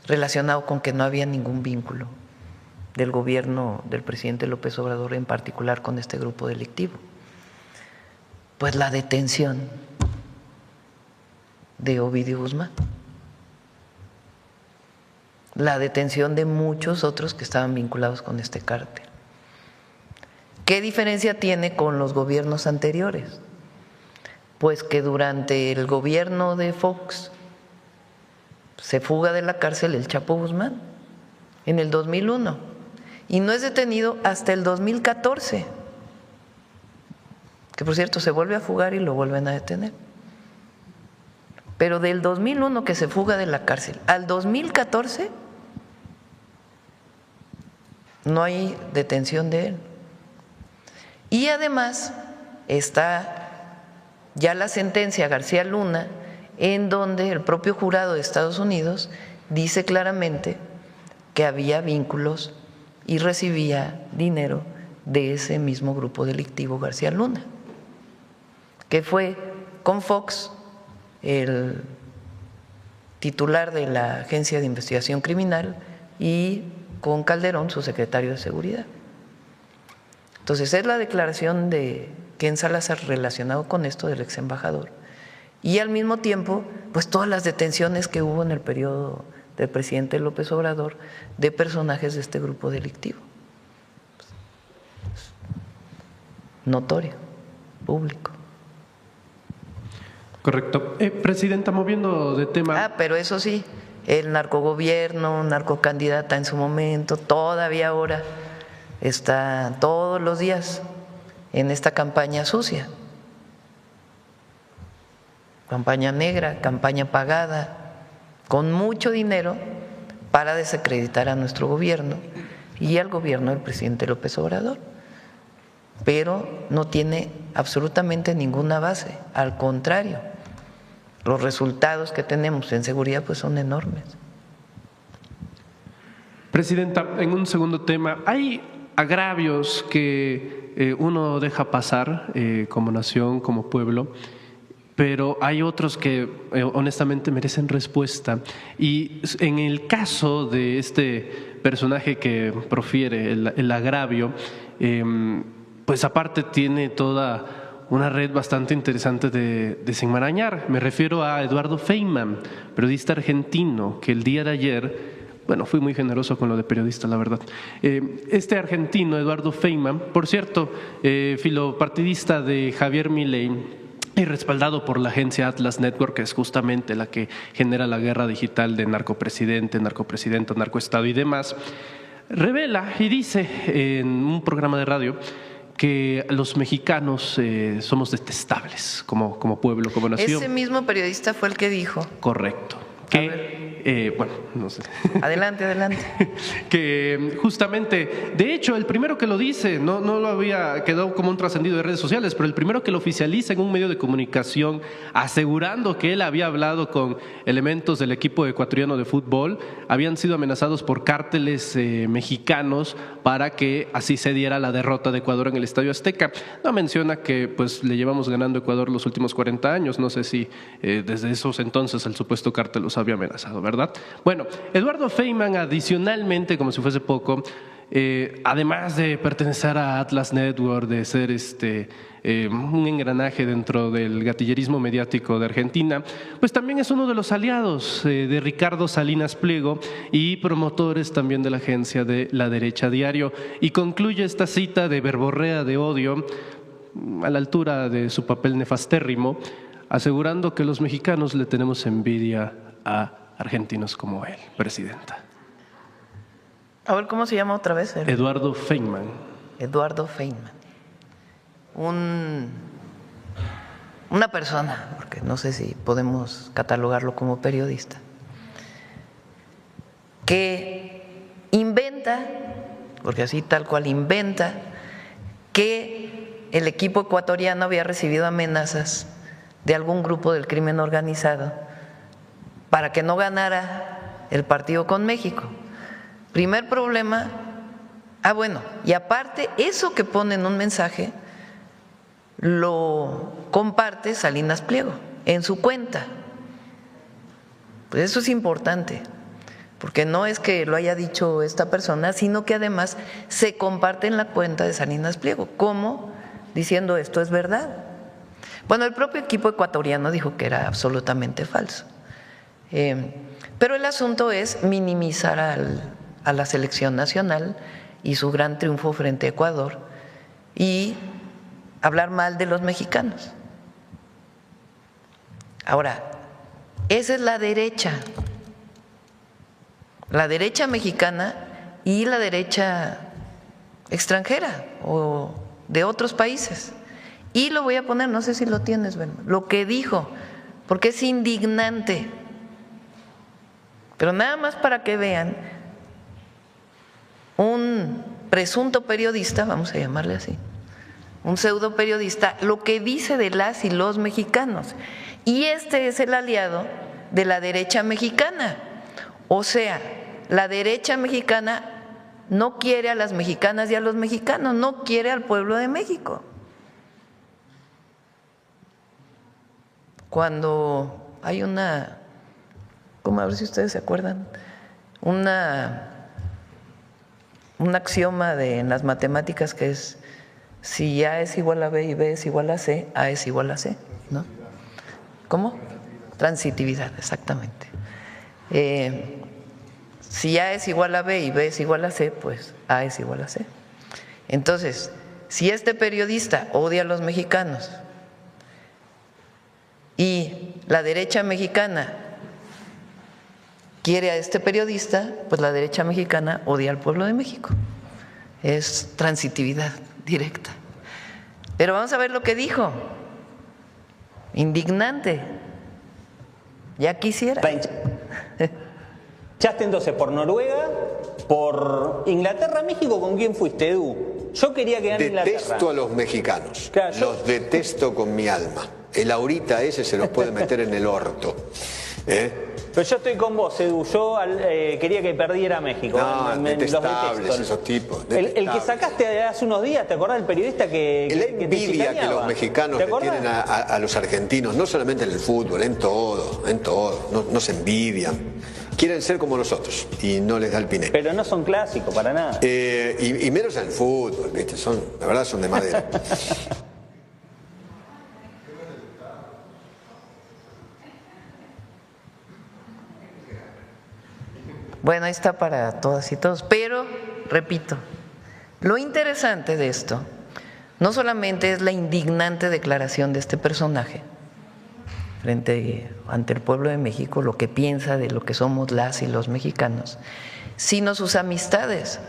relacionado con que no había ningún vínculo del gobierno del presidente López Obrador, en particular con este grupo delictivo? Pues la detención de Ovidio Guzmán, la detención de muchos otros que estaban vinculados con este cártel. ¿Qué diferencia tiene con los gobiernos anteriores? Pues que durante el gobierno de Fox se fuga de la cárcel el Chapo Guzmán en el 2001 y no es detenido hasta el 2014, que por cierto se vuelve a fugar y lo vuelven a detener. Pero del 2001 que se fuga de la cárcel al 2014 no hay detención de él. Y además está ya la sentencia García Luna, en donde el propio jurado de Estados Unidos dice claramente que había vínculos y recibía dinero de ese mismo grupo delictivo García Luna, que fue con Fox el titular de la Agencia de Investigación Criminal y con Calderón su secretario de Seguridad. Entonces es la declaración de Ken Salazar relacionado con esto del ex embajador y al mismo tiempo pues todas las detenciones que hubo en el periodo del presidente López Obrador de personajes de este grupo delictivo. Notorio, público. Correcto. Presidenta, moviendo de tema. Pero eso sí, el narcogobierno, narcocandidata en su momento, todavía ahora está todos los días en esta campaña sucia. Campaña negra, campaña pagada, con mucho dinero para desacreditar a nuestro gobierno y al gobierno del presidente López Obrador. Pero no tiene absolutamente ninguna base, al contrario, los resultados que tenemos en seguridad pues son enormes. Presidenta, en un segundo tema, hay agravios que uno deja pasar como nación, como pueblo, pero hay otros que honestamente merecen respuesta. Y en el caso de este personaje que profiere el agravio, pues aparte tiene toda una red bastante interesante de desenmarañar. Me refiero a Eduardo Feynman, periodista argentino, que el día de ayer, bueno, fui muy generoso con lo de periodista, la verdad. Este argentino, Eduardo Feynman, por cierto, filopartidista de Javier Milei, y respaldado por la agencia Atlas Network, que es justamente la que genera la guerra digital de narcopresidente, narcopresidenta, narcoestado y demás, revela y dice en un programa de radio que los mexicanos somos detestables como pueblo, como nación. Ese mismo periodista fue el que dijo. Correcto. Bueno, no sé. Adelante. Que justamente, de hecho, el primero que lo dice, no lo había quedado como un trascendido de redes sociales, pero el primero que lo oficializa en un medio de comunicación, asegurando que él había hablado con elementos del equipo ecuatoriano de fútbol, habían sido amenazados por cárteles mexicanos para que así se diera la derrota de Ecuador en el Estadio Azteca. No menciona que pues le llevamos ganando a Ecuador los últimos 40 años, no sé si desde esos entonces el supuesto cártel los había amenazado, ¿verdad? Bueno, Eduardo Feynman, adicionalmente, como si fuese poco, además de pertenecer a Atlas Network, de ser un engranaje dentro del gatillerismo mediático de Argentina, pues también es uno de los aliados de Ricardo Salinas Pliego y promotores también de la agencia de La Derecha Diario. Y concluye esta cita de verborrea de odio a la altura de su papel nefastérrimo, asegurando que los mexicanos le tenemos envidia a argentinos como él, presidenta. A ver, ¿cómo se llama otra vez? Eduardo Feynman. Eduardo Feynman. Una persona, porque no sé si podemos catalogarlo como periodista, que inventa, porque así tal cual inventa, que el equipo ecuatoriano había recibido amenazas de algún grupo del crimen organizado para que no ganara el partido con México. Primer problema, bueno, y aparte eso que pone en un mensaje lo comparte Salinas Pliego en su cuenta. Pues eso es importante, porque no es que lo haya dicho esta persona, sino que además se comparte en la cuenta de Salinas Pliego, como diciendo esto es verdad. Bueno, el propio equipo ecuatoriano dijo que era absolutamente falso. Pero el asunto es minimizar a la selección nacional y su gran triunfo frente a Ecuador y hablar mal de los mexicanos. Ahora, esa es la derecha mexicana y la derecha extranjera o de otros países. Y lo voy a poner, no sé si lo tienes, Ben, lo que dijo, porque es indignante. Pero nada más para que vean, un presunto periodista, vamos a llamarle así, un pseudo periodista, lo que dice de las y los mexicanos. Y este es el aliado de la derecha mexicana. O sea, la derecha mexicana no quiere a las mexicanas y a los mexicanos, no quiere al pueblo de México. Cuando hay una, ¿cómo? A ver si ustedes se acuerdan, un axioma en las matemáticas que es: si A es igual a B y B es igual a C, A es igual a C, ¿no? ¿Cómo? Transitividad, exactamente. Si A es igual a B y B es igual a C, pues A es igual a C. Entonces, si este periodista odia a los mexicanos y la derecha mexicana quiere a este periodista, pues la derecha mexicana odia al pueblo de México. Es transitividad directa. Pero vamos a ver lo que dijo. Indignante. Ya quisiera. Hinchaste entonces por Noruega, por Inglaterra, México. ¿Con quién fuiste, Edu? Yo quería que gane Inglaterra. Detesto a los mexicanos. Claro, los detesto con mi alma. El ahorita ese se los puede meter en el orto. Pero yo estoy con vos, Edu. Yo quería que perdiera México. No, detestables esos tipos. El que sacaste hace unos días, ¿te acordás del periodista que la envidia que los mexicanos le tienen a los argentinos, no solamente en el fútbol, en todo. No se envidian. Quieren ser como nosotros y no les da el piné. Pero no son clásicos para nada. Y menos en el fútbol, ¿viste? La verdad son de madera. Bueno, ahí está para todas y todos, pero, repito, lo interesante de esto no solamente es la indignante declaración de este personaje ante el pueblo de México, lo que piensa de lo que somos las y los mexicanos, sino sus amistades,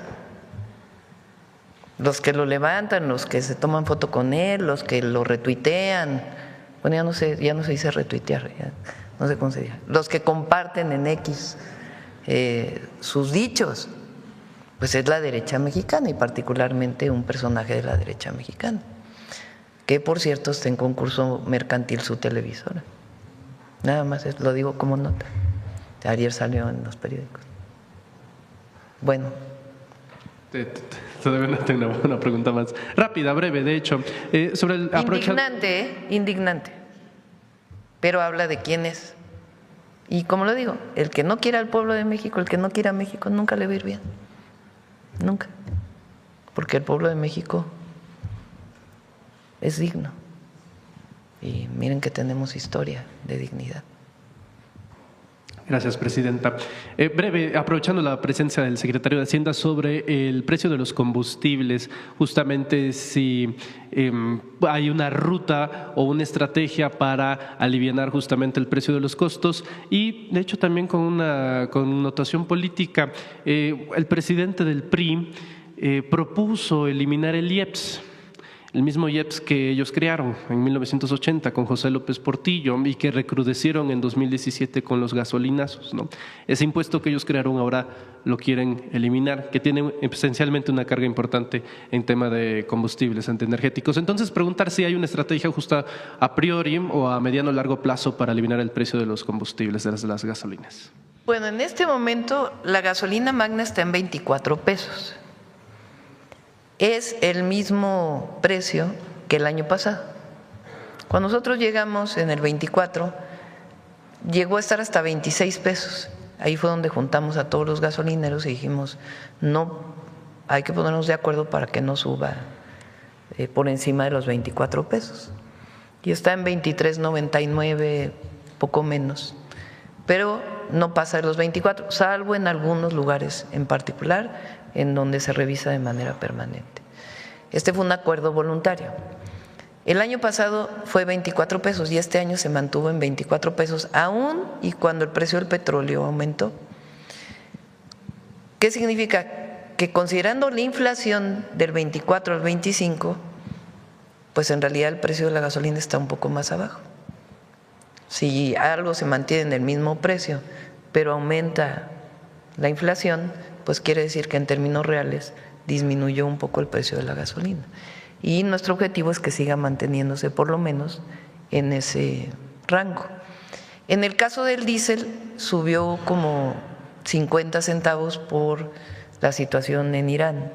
los que lo levantan, los que se toman foto con él, los que lo retuitean, bueno, ya no se dice retuitear, ya no sé cómo se dice, los que comparten en X sus dichos, pues es la derecha mexicana y particularmente un personaje de la derecha mexicana, que por cierto está en concurso mercantil su televisora. Nada más lo digo como nota. Ayer salió en los periódicos. Bueno. Todavía tengo una pregunta más. Rápida, breve, de hecho. Sobre el indignante. Pero habla de quién es. Y como lo digo, el que no quiera al pueblo de México, el que no quiera a México, nunca le va a ir bien. Nunca. Porque el pueblo de México es digno. Y miren que tenemos historia de dignidad. Gracias, presidenta. Breve, aprovechando la presencia del secretario de Hacienda sobre el precio de los combustibles, justamente si hay una ruta o una estrategia para alivianar justamente el precio de los costos y, de hecho, también con una connotación política. El presidente del PRI propuso eliminar el IEPS. El mismo IEPS que ellos crearon en 1980 con José López Portillo y que recrudecieron en 2017 con los gasolinazos, ¿no? Ese impuesto que ellos crearon ahora lo quieren eliminar, que tiene esencialmente una carga importante en tema de combustibles antienergéticos. Entonces, preguntar si hay una estrategia justa a priori o a mediano o largo plazo para eliminar el precio de los combustibles, de las gasolinas. Bueno, en este momento la gasolina magna está en 24 pesos. Es el mismo precio que el año pasado. Cuando nosotros llegamos en el 24, llegó a estar hasta 26 pesos. Ahí fue donde juntamos a todos los gasolineros y dijimos, no, hay que ponernos de acuerdo para que no suba por encima de los 24 pesos. Y está en 23.99, poco menos, pero no pasa de los 24, salvo en algunos lugares en particular, en donde se revisa de manera permanente. Este fue un acuerdo voluntario. El año pasado fue 24 pesos y este año se mantuvo en 24 pesos, aún y cuando el precio del petróleo aumentó. ¿Qué significa? Que considerando la inflación del 24 al 25, pues en realidad el precio de la gasolina está un poco más abajo. Si algo se mantiene en el mismo precio, pero aumenta la inflación, pues quiere decir que en términos reales disminuyó un poco el precio de la gasolina. Y nuestro objetivo es que siga manteniéndose por lo menos en ese rango. En el caso del diésel subió como 50 centavos por la situación en Irán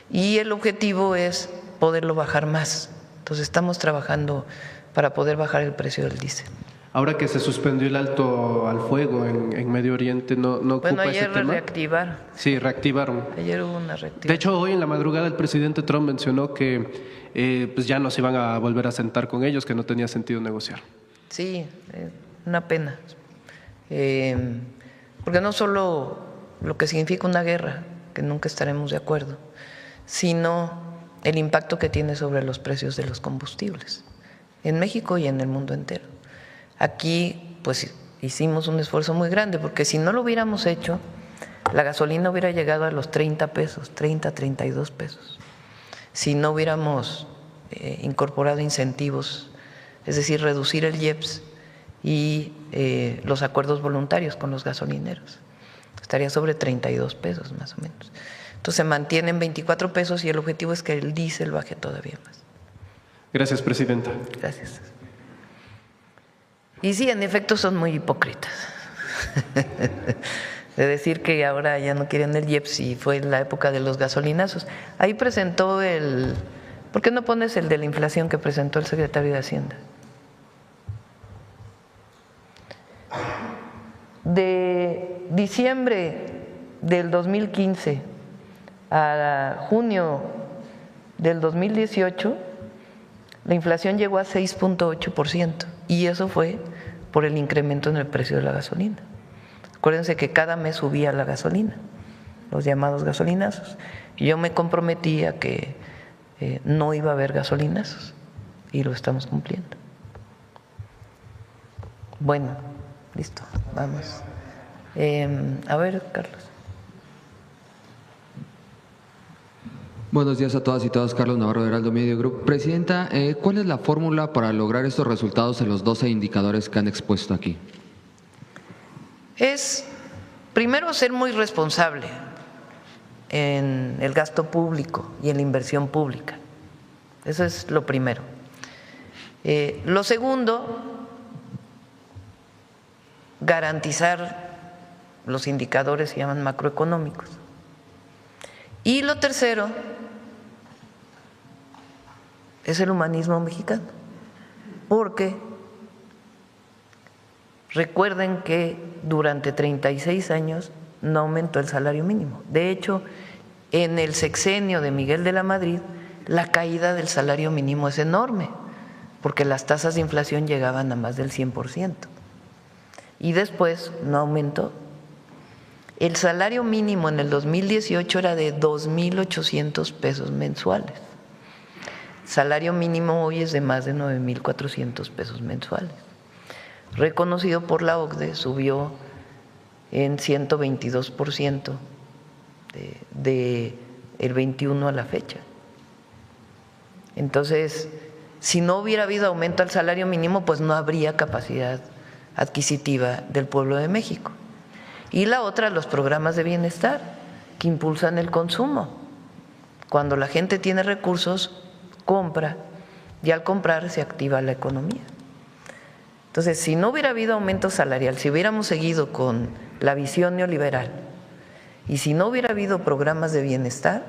y el objetivo es poderlo bajar más. Entonces estamos trabajando para poder bajar el precio del diésel. Ahora que se suspendió el alto al fuego en Medio Oriente, ¿no ocupa ese tema? Bueno, ayer reactivaron. Sí, reactivaron. Ayer hubo una reactivación. De hecho, hoy en la madrugada el presidente Trump mencionó que pues ya no se iban a volver a sentar con ellos, que no tenía sentido negociar. Sí, una pena. Porque no solo lo que significa una guerra, que nunca estaremos de acuerdo, sino el impacto que tiene sobre los precios de los combustibles, en México y en el mundo entero. Aquí pues hicimos un esfuerzo muy grande, porque si no lo hubiéramos hecho, la gasolina hubiera llegado a los 30 pesos, 30, 32 pesos. Si no hubiéramos incorporado incentivos, es decir, reducir el IEPS y los acuerdos voluntarios con los gasolineros, estaría sobre 32 pesos más o menos. Entonces se mantienen 24 pesos y el objetivo es que el diésel baje todavía más. Gracias, presidenta. Gracias. Y sí, en efecto son muy hipócritas. De decir que ahora ya no quieren el IEPS y fue en la época de los gasolinazos. Ahí presentó el… ¿Por qué no pones el de la inflación que presentó el secretario de Hacienda? De diciembre del 2015 a junio del 2018, la inflación llegó a 6.8% y eso fue por el incremento en el precio de la gasolina. Acuérdense que cada mes subía la gasolina, los llamados gasolinazos, y yo me comprometí a que no iba a haber gasolinazos y lo estamos cumpliendo. Bueno, listo, vamos. A ver, Carlos. Buenos días a todas y todos, Carlos Navarro de Heraldo Media Group. Presidenta, ¿cuál es la fórmula para lograr estos resultados en los 12 indicadores que han expuesto aquí? Es, primero, ser muy responsable en el gasto público y en la inversión pública. Eso es lo primero. Lo segundo, garantizar los indicadores se llaman macroeconómicos. Y lo tercero es el humanismo mexicano, porque recuerden que durante 36 años no aumentó el salario mínimo. De hecho, en el sexenio de Miguel de la Madrid, la caída del salario mínimo es enorme, porque las tasas de inflación llegaban a más del 100%. Y después no aumentó. El salario mínimo en el 2018 era de 2.800 pesos mensuales. El salario mínimo hoy es de más de 9.400 pesos mensuales. Reconocido por la OCDE, subió en 122% del 21 a la fecha. Entonces, si no hubiera habido aumento al salario mínimo, pues no habría capacidad adquisitiva del pueblo de México. Y la otra, los programas de bienestar que impulsan el consumo. Cuando la gente tiene recursos, compra, y al comprar se activa la economía. Entonces, si no hubiera habido aumento salarial, si hubiéramos seguido con la visión neoliberal y si no hubiera habido programas de bienestar,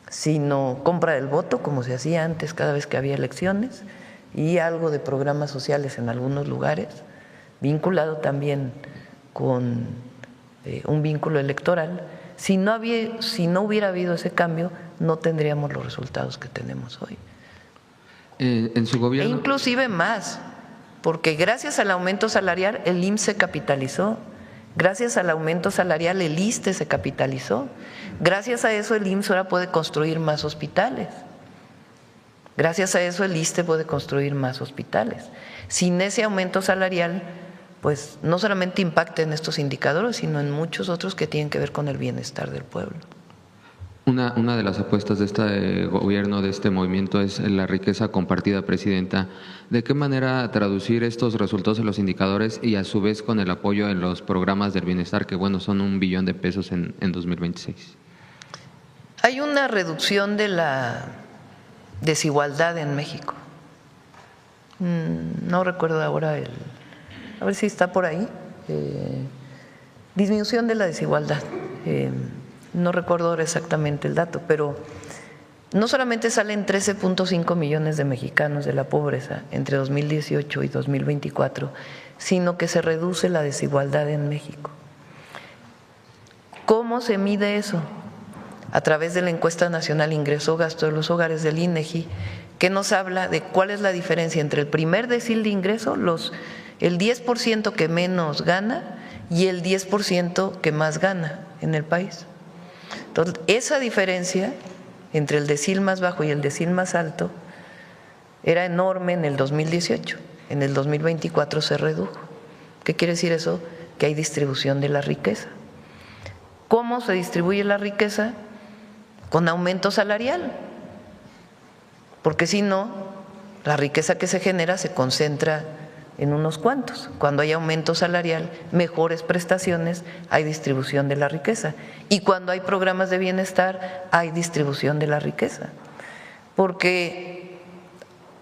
sino compra del voto, como se hacía antes cada vez que había elecciones, y algo de programas sociales en algunos lugares, vinculado también con un vínculo electoral, si no hubiera habido ese cambio, no tendríamos los resultados que tenemos hoy. En su gobierno… E inclusive más, porque gracias al aumento salarial el IMSS se capitalizó, gracias al aumento salarial el ISSSTE se capitalizó, gracias a eso el IMSS ahora puede construir más hospitales, gracias a eso el ISSSTE puede construir más hospitales. Sin ese aumento salarial, pues no solamente impacta en estos indicadores, sino en muchos otros que tienen que ver con el bienestar del pueblo. Una de las apuestas de este gobierno, de este movimiento, es la riqueza compartida, presidenta. ¿De qué manera traducir estos resultados en los indicadores y a su vez con el apoyo en los programas del bienestar, que bueno, son $1 billón de pesos en 2026? Hay una reducción de la desigualdad en México. No recuerdo ahora a ver si está por ahí. Disminución de la desigualdad. No recuerdo ahora exactamente el dato, pero no solamente salen 13.5 millones de mexicanos de la pobreza entre 2018 y 2024, sino que se reduce la desigualdad en México. ¿Cómo se mide eso? A través de la encuesta nacional Ingreso-Gasto de los Hogares del INEGI, que nos habla de cuál es la diferencia entre el primer decil de ingreso, el 10% que menos gana y el 10% que más gana en el país. Entonces, esa diferencia entre el decil más bajo y el decil más alto era enorme en el 2018 en el 2024 se redujo. ¿Qué quiere decir eso? Que hay distribución de la riqueza. ¿Cómo se distribuye la riqueza? Con aumento salarial. Porque si no, la riqueza que se genera se concentra en unos cuantos. Cuando hay aumento salarial, mejores prestaciones, hay distribución de la riqueza. Y cuando hay programas de bienestar, hay distribución de la riqueza. Porque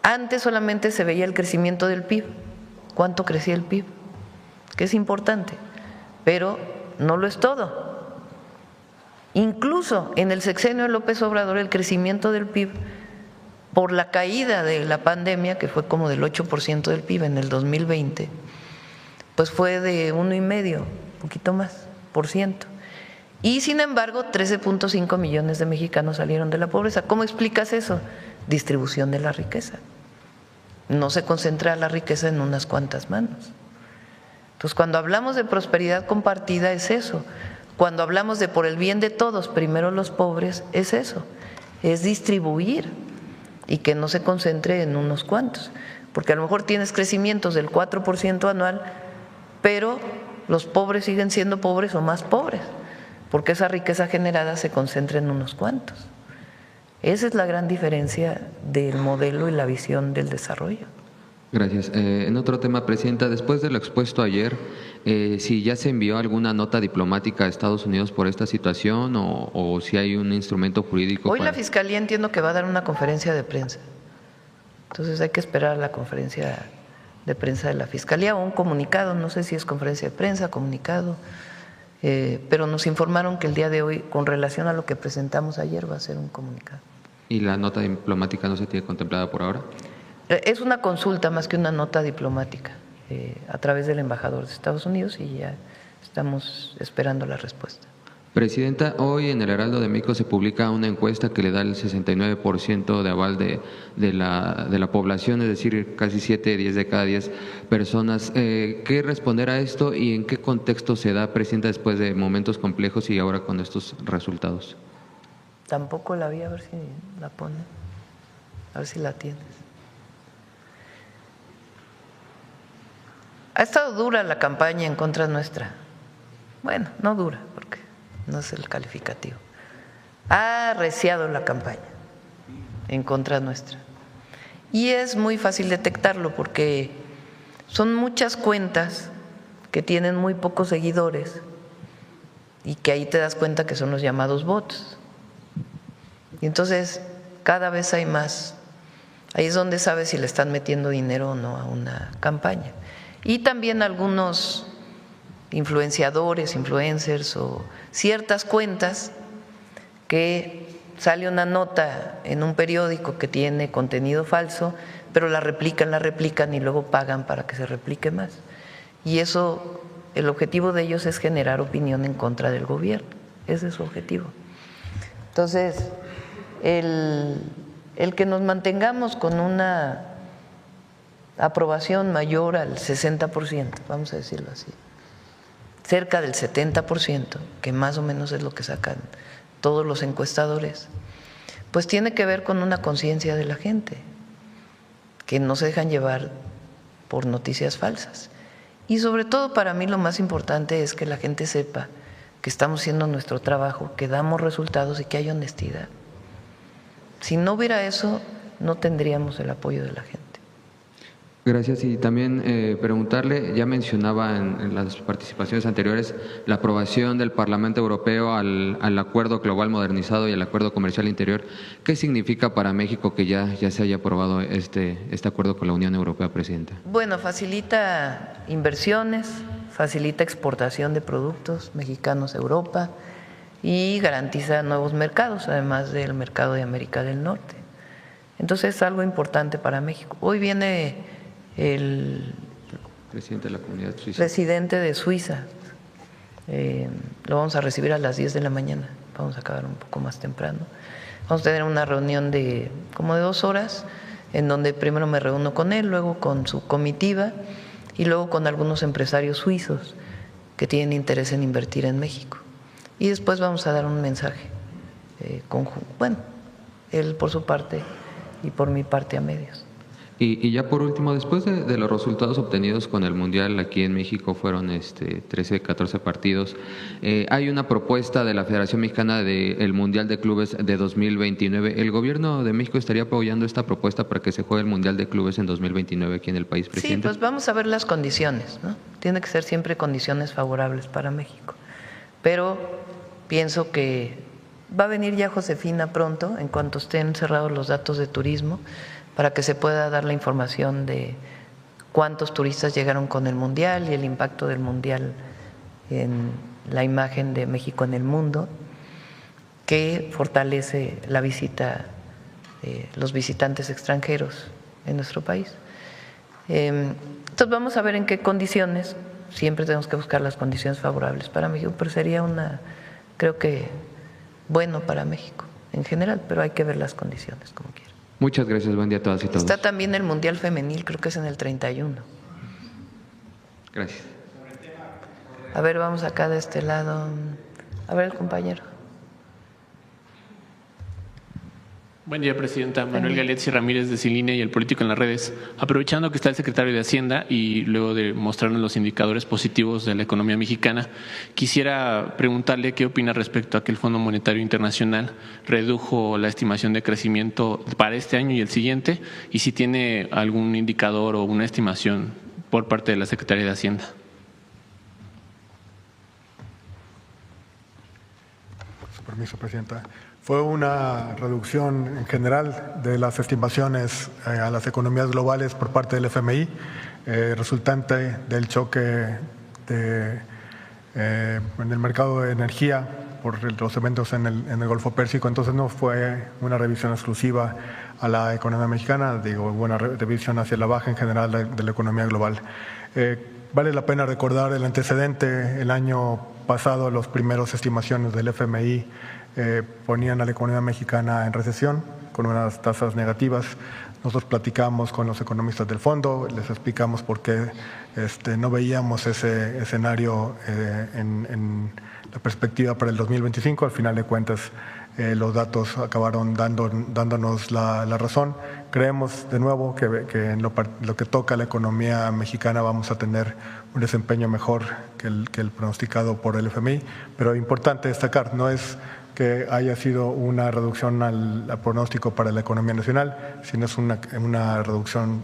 antes solamente se veía el crecimiento del PIB. ¿Cuánto crecía el PIB? Que es importante, pero no lo es todo. Incluso en el sexenio de López Obrador, el crecimiento del PIB, por la caída de la pandemia, que fue como del 8% del PIB en el 2020, pues fue de 1,5%, un poquito más, por ciento. Y sin embargo, 13.5 millones de mexicanos salieron de la pobreza. ¿Cómo explicas eso? Distribución de la riqueza. No se concentra la riqueza en unas cuantas manos. Entonces, cuando hablamos de prosperidad compartida es eso. Cuando hablamos de por el bien de todos, primero los pobres, es eso. Es distribuir y que no se concentre en unos cuantos. Porque a lo mejor tienes crecimientos del 4% anual, pero los pobres siguen siendo pobres o más pobres, porque esa riqueza generada se concentra en unos cuantos. Esa es la gran diferencia del modelo y la visión del desarrollo. Gracias. En otro tema, Presidenta, después de lo expuesto ayer, si ya se envió alguna nota diplomática a Estados Unidos por esta situación o si hay un instrumento jurídico. Hoy la Fiscalía entiendo que va a dar una conferencia de prensa. Entonces hay que esperar a la conferencia de prensa de la Fiscalía o un comunicado, no sé si es conferencia de prensa, comunicado, pero nos informaron que el día de hoy, con relación a lo que presentamos ayer, va a ser un comunicado. ¿Y la nota diplomática no se tiene contemplada por ahora? Es una consulta más que una nota diplomática a través del embajador de Estados Unidos y ya estamos esperando la respuesta. Presidenta, hoy en el Heraldo de México se publica una encuesta que le da el 69% de aval de la población, es decir, casi 7, 10 de cada 10 personas. ¿Qué responder a esto y en qué contexto se da, Presidenta, después de momentos complejos y ahora con estos resultados? Tampoco la vi, a ver si la pone, a ver si la tienes. Ha estado dura la campaña en contra nuestra. Bueno, no dura, porque no es el calificativo. Ha arreciado la campaña en contra nuestra. Y es muy fácil detectarlo porque son muchas cuentas que tienen muy pocos seguidores y que ahí te das cuenta que son los llamados bots. Y entonces cada vez hay más. Ahí es donde sabes si le están metiendo dinero o no a una campaña. Y también algunos influenciadores, influencers o ciertas cuentas que sale una nota en un periódico que tiene contenido falso, pero la replican y luego pagan para que se replique más. Y eso, el objetivo de ellos es generar opinión en contra del gobierno. Ese es su objetivo. Entonces, el que nos mantengamos con una aprobación mayor al 60%, vamos a decirlo así, cerca del 70%, que más o menos es lo que sacan todos los encuestadores, pues tiene que ver con una conciencia de la gente, que no se dejan llevar por noticias falsas. Y sobre todo para mí lo más importante es que la gente sepa que estamos haciendo nuestro trabajo, que damos resultados y que hay honestidad. Si no hubiera eso, no tendríamos el apoyo de la gente. Gracias. Y también preguntarle, ya mencionaba en las participaciones anteriores la aprobación del Parlamento Europeo al Acuerdo Global Modernizado y al Acuerdo Comercial Interior. ¿Qué significa para México que ya se haya aprobado este acuerdo con la Unión Europea, Presidenta? Bueno, facilita inversiones, facilita exportación de productos mexicanos a Europa y garantiza nuevos mercados, además del mercado de América del Norte. Entonces es algo importante para México. Hoy viene el presidente de la Comunidad Suiza. Presidente de Suiza. Lo vamos a recibir a las 10 de la mañana. Vamos a acabar un poco más temprano. Vamos a tener una reunión de como de 2 horas, en donde primero me reúno con él, luego con su comitiva y luego con algunos empresarios suizos que tienen interés en invertir en México. Y después vamos a dar un mensaje conjunto. Bueno, él por su parte y por mi parte a medios. Y ya por último, después de los resultados obtenidos con el Mundial, aquí en México fueron 13, 14 partidos, hay una propuesta de la Federación Mexicana del Mundial de Clubes de 2029. ¿El gobierno de México estaría apoyando esta propuesta para que se juegue el Mundial de Clubes en 2029 aquí en el país, presidente? Sí, pues vamos a ver las condiciones, ¿no? Tiene que ser siempre condiciones favorables para México. Pero pienso que va a venir ya Josefina pronto, en cuanto estén cerrados los datos de turismo, para que se pueda dar la información de cuántos turistas llegaron con el Mundial y el impacto del Mundial en la imagen de México en el mundo, que fortalece la visita de los visitantes extranjeros en nuestro país. Entonces vamos a ver en qué condiciones, siempre tenemos que buscar las condiciones favorables para México, pero sería creo que bueno para México en general, pero hay que ver las condiciones como quiera. Muchas gracias, buen día a todas y todos. Está también el Mundial Femenil, creo que es en el 31. Gracias. A ver, vamos acá de este lado. A ver, el compañero. Buen día, presidenta. Manuel Galeazzi Ramírez de Ciline y el Político en las Redes. Aprovechando que está el secretario de Hacienda y luego de mostrarnos los indicadores positivos de la economía mexicana, quisiera preguntarle qué opina respecto a que el Fondo Monetario Internacional redujo la estimación de crecimiento para este año y el siguiente, y si tiene algún indicador o una estimación por parte de la Secretaría de Hacienda. Con su permiso, presidenta. Fue una reducción en general de las estimaciones a las economías globales por parte del FMI, resultante del choque en el mercado de energía por los eventos en el Golfo Pérsico. Entonces no fue una revisión exclusiva a la economía mexicana, digo, una revisión hacia la baja en general de la economía global. Vale la pena recordar el antecedente. El año pasado, las primeras estimaciones del FMI ponían a la economía mexicana en recesión, con unas tasas negativas. Nosotros platicamos con los economistas del fondo, les explicamos por qué no veíamos ese escenario en la perspectiva para el 2025. Al final de cuentas, los datos acabaron dándonos la razón. Creemos de nuevo que en lo que toca a la economía mexicana vamos a tener un desempeño mejor que el pronosticado por el FMI, pero importante destacar, no es que haya sido una reducción al pronóstico para la economía nacional, sino es una reducción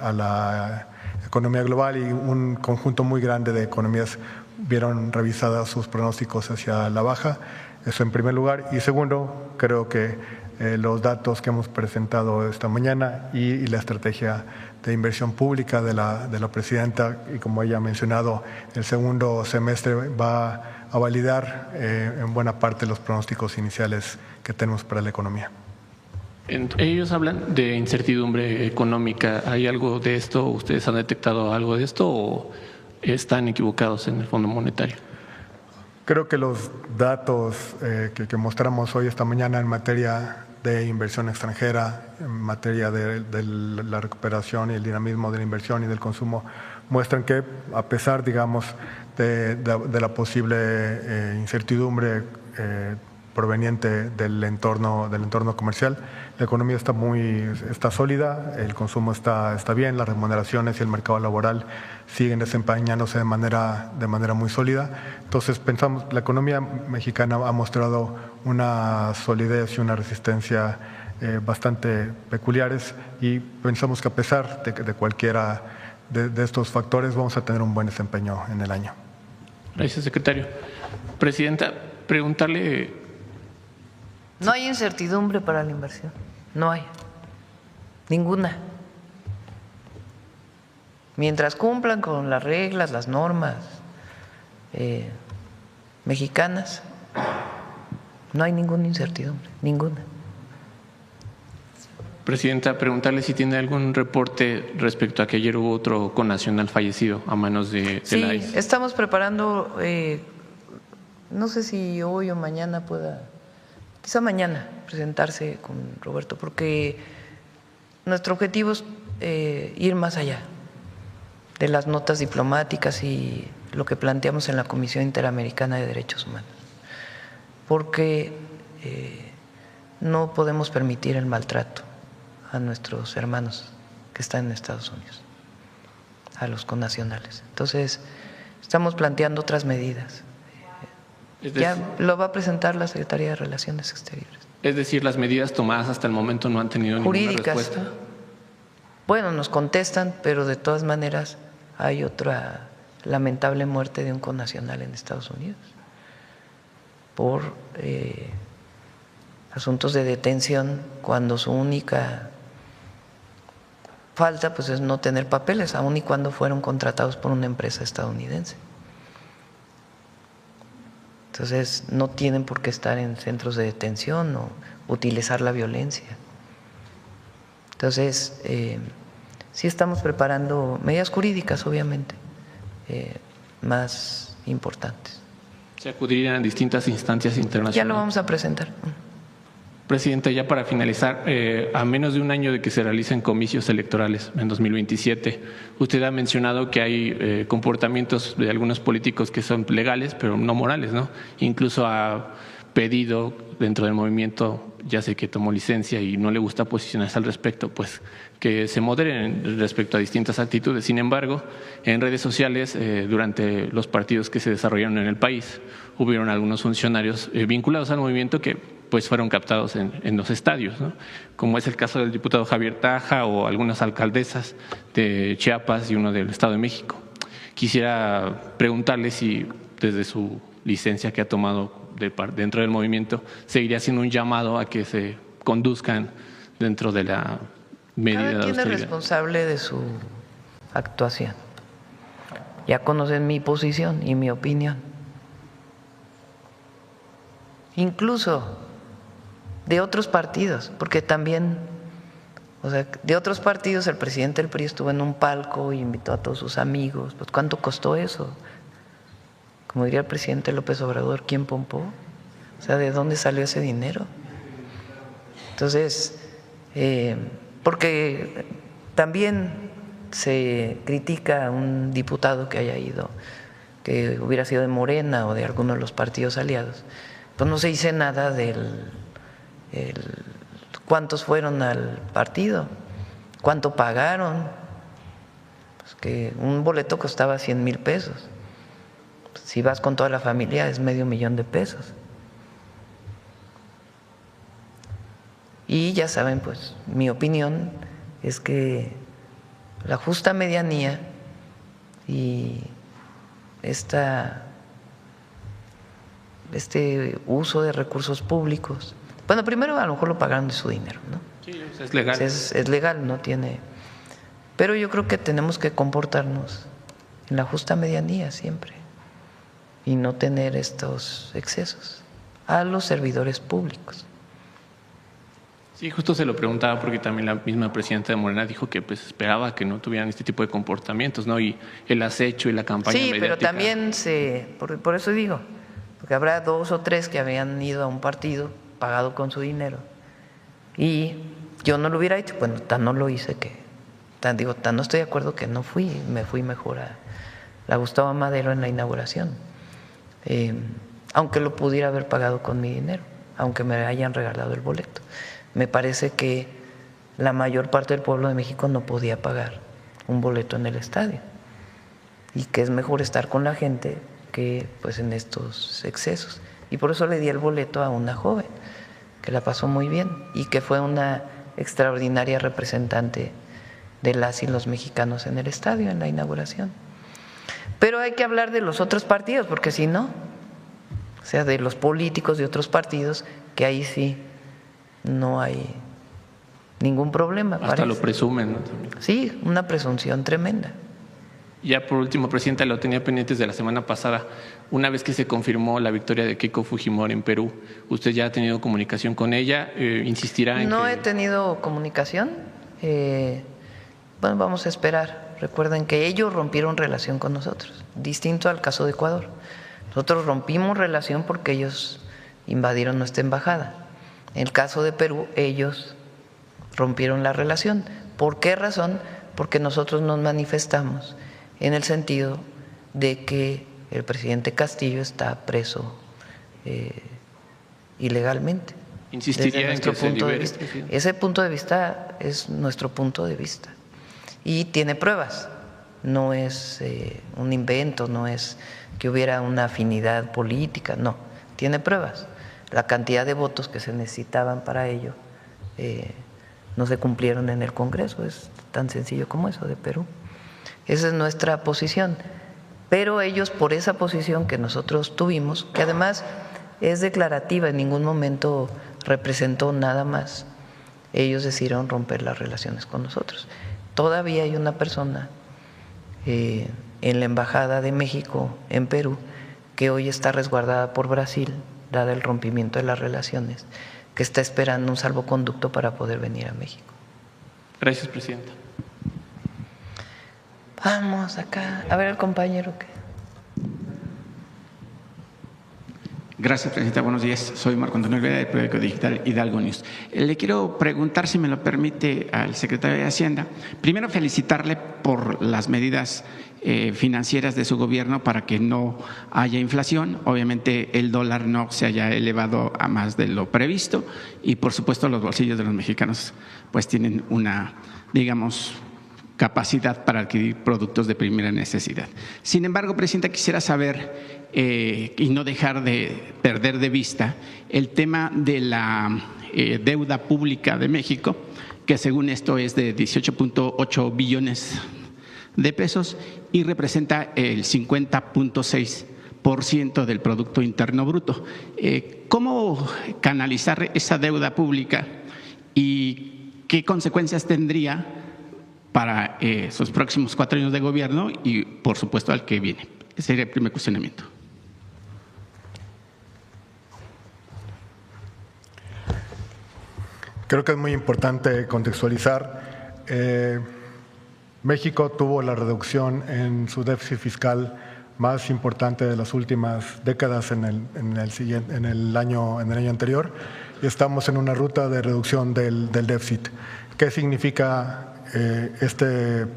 a la economía global, y un conjunto muy grande de economías vieron revisadas sus pronósticos hacia la baja. Eso en primer lugar. Y segundo, creo que los datos que hemos presentado esta mañana y la estrategia de inversión pública de la presidenta, y como ella ha mencionado, el segundo semestre va a validar en buena parte los pronósticos iniciales que tenemos para la economía. Ellos hablan de incertidumbre económica. ¿Hay algo de esto? ¿Ustedes han detectado algo de esto o están equivocados en el Fondo Monetario? Creo que los datos que mostramos hoy, esta mañana, en materia de inversión extranjera, en materia de la recuperación y el dinamismo de la inversión y del consumo, muestran que, a pesar, digamos, de la posible incertidumbre proveniente del entorno comercial, la economía está sólida, el consumo está bien, las remuneraciones y el mercado laboral siguen desempeñándose de manera muy sólida. Entonces pensamos, la economía mexicana ha mostrado una solidez y una resistencia bastante peculiares, y pensamos que a pesar de cualquiera de estos factores vamos a tener un buen desempeño en el año. Gracias, secretario. Presidenta, preguntarle... No hay incertidumbre para la inversión, no hay, ninguna. Mientras cumplan con las reglas, las normas mexicanas, no hay ninguna incertidumbre, ninguna. Presidenta, preguntarle si tiene algún reporte respecto a que ayer hubo otro connacional fallecido a manos de la ICE. Sí, estamos preparando, no sé si hoy o mañana pueda, quizá mañana, presentarse con Roberto, porque nuestro objetivo es ir más allá de las notas diplomáticas y lo que planteamos en la Comisión Interamericana de Derechos Humanos, porque no podemos permitir el maltrato a nuestros hermanos que están en Estados Unidos, a los connacionales. Entonces, estamos planteando otras medidas. Ya lo va a presentar la Secretaría de Relaciones Exteriores. Es decir, las medidas tomadas hasta el momento no han tenido ninguna respuesta. Bueno, nos contestan, pero de todas maneras hay otra lamentable muerte de un connacional en Estados Unidos por asuntos de detención, cuando su única falta pues es no tener papeles, aun y cuando fueron contratados por una empresa estadounidense. Entonces no tienen por qué estar en centros de detención o utilizar la violencia. Entonces sí estamos preparando medidas jurídicas, obviamente, más importantes. Se acudirían a distintas instancias internacionales. Ya lo vamos a presentar. Presidente, ya para finalizar, a menos de un año de que se realicen comicios electorales en 2027, usted ha mencionado que hay comportamientos de algunos políticos que son legales, pero no morales, ¿no? Incluso ha pedido dentro del movimiento, ya sé que tomó licencia y no le gusta posicionarse al respecto, pues que se moderen respecto a distintas actitudes. Sin embargo, en redes sociales, durante los partidos que se desarrollaron en el país, hubieron algunos funcionarios vinculados al movimiento que pues fueron captados en los estadios, ¿no? Como es el caso del diputado Javier Taja o algunas alcaldesas de Chiapas y uno del Estado de México. Quisiera preguntarle si desde su licencia que ha tomado dentro del movimiento seguiría haciendo un llamado a que se conduzcan dentro de la medida de austeridad. ¿Quién es responsable de su actuación? Ya conocen mi posición y mi opinión. Incluso de otros partidos, porque también, o sea, de otros partidos el presidente del PRI estuvo en un palco y invitó a todos sus amigos. Pues ¿cuánto costó eso? Como diría el presidente López Obrador, ¿quién pompó? O sea, ¿de dónde salió ese dinero? Entonces, porque también se critica a un diputado que haya ido, que hubiera sido de Morena o de alguno de los partidos aliados, pues no se dice nada del cuántos fueron al partido, cuánto pagaron, pues que un boleto costaba 100,000 pesos. Si vas con toda la familia es $500,000 de pesos. Y ya saben, pues mi opinión es que la justa medianía y este uso de recursos públicos, bueno, primero a lo mejor lo pagaron de su dinero, ¿no? Sí, es legal. Es legal, no tiene. Pero yo creo que tenemos que comportarnos en la justa medianía siempre y no tener estos excesos a los servidores públicos. Sí, justo se lo preguntaba porque también la misma presidenta de Morena dijo que pues esperaba que no tuvieran este tipo de comportamientos, ¿no? Y el acecho y la campaña mediática. Pero también por eso digo, porque habrá 2 o 3 que habían ido a un partido pagado con su dinero y yo no lo hubiera hecho, bueno, tan no lo hice que, tan no estoy de acuerdo que no fui, me fui mejor a la Gustavo Madero en la inauguración, aunque lo pudiera haber pagado con mi dinero, aunque me hayan regalado el boleto. Me parece que la mayor parte del pueblo de México no podía pagar un boleto en el estadio y que es mejor estar con la gente que pues en estos excesos. Y por eso le di el boleto a una joven que la pasó muy bien y que fue una extraordinaria representante de las y los mexicanos en el estadio, en la inauguración. Pero hay que hablar de los otros partidos, porque si no, o sea, de los políticos de otros partidos, que ahí sí no hay ningún problema. Hasta parece. Lo presumen, ¿no? Sí, una presunción tremenda. Ya por último, Presidenta, lo tenía pendientes de la semana pasada. Una vez que se confirmó la victoria de Keiko Fujimori en Perú, ¿usted ya ha tenido comunicación con ella? ¿Insistirá en No que...? he tenido comunicación. Bueno, vamos a esperar. Recuerden que ellos rompieron relación con nosotros, distinto al caso de Ecuador. Nosotros rompimos relación porque ellos invadieron nuestra embajada. En el caso de Perú, ellos rompieron la relación. ¿Por qué razón? Porque nosotros nos manifestamos en el sentido de que el presidente Castillo está preso ilegalmente. ¿Insistiría en que se libere? Ese punto de vista es nuestro punto de vista. y tiene pruebas. No es un invento, no es que hubiera una afinidad política, no, tiene pruebas. La cantidad de votos que se necesitaban para ello no se cumplieron en el Congreso, es tan sencillo como eso de Perú. Esa es nuestra posición, pero ellos por esa posición que nosotros tuvimos, que además es declarativa, en ningún momento representó nada más, ellos decidieron romper las relaciones con nosotros. Todavía hay una persona en la Embajada de México en Perú que hoy está resguardada por Brasil, dada el rompimiento de las relaciones, que está esperando un salvoconducto para poder venir a México. Gracias, presidenta. Vamos acá, a ver el compañero que… Gracias, presidenta. Buenos días. Soy Marco Antonio Olvera, del periódico digital Hidalgo News. Le quiero preguntar, si me lo permite, al secretario de Hacienda. Primero, felicitarle por las medidas financieras de su gobierno para que no haya inflación. Obviamente, el dólar no se haya elevado a más de lo previsto y, por supuesto, los bolsillos de los mexicanos pues tienen una, digamos, capacidad para adquirir productos de primera necesidad. Sin embargo, presidenta, quisiera saber y no dejar de perder de vista el tema de la deuda pública de México, que según esto es de 18.8 billones de pesos y representa el 50.6% del Producto Interno Bruto. ¿Cómo canalizar esa deuda pública y qué consecuencias tendría para sus próximos 4 años de gobierno y, por supuesto, al que viene? Ese sería el primer cuestionamiento. Creo que es muy importante contextualizar. México tuvo la reducción en su déficit fiscal más importante de las últimas décadas en el año anterior, y estamos en una ruta de reducción del déficit. ¿Qué significa esta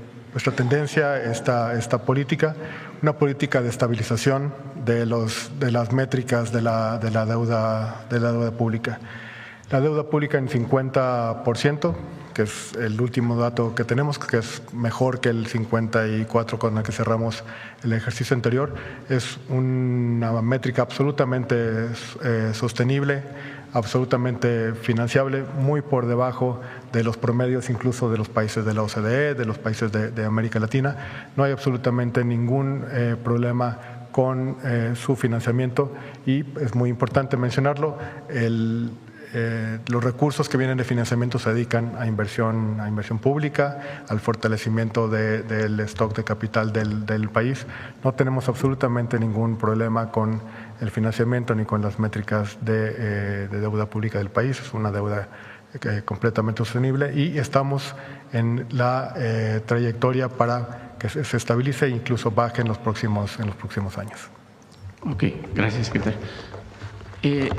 tendencia, esta política? Una política de estabilización de las métricas de la deuda pública. La deuda pública en 50%, que es el último dato que tenemos, que es mejor que el 54% con el que cerramos el ejercicio anterior, es una métrica absolutamente sostenible, absolutamente financiable, muy por debajo de los promedios incluso de los países de la OCDE, de los países de América Latina. No hay absolutamente ningún problema con su financiamiento y es muy importante mencionarlo. Los recursos que vienen de financiamiento se dedican a inversión pública, al fortalecimiento del stock de capital del país. No tenemos absolutamente ningún problema con el financiamiento ni con las métricas de deuda pública del país. Es una deuda completamente sostenible y estamos en la trayectoria para que se estabilice e incluso baje en los próximos años. Ok, gracias, secretario.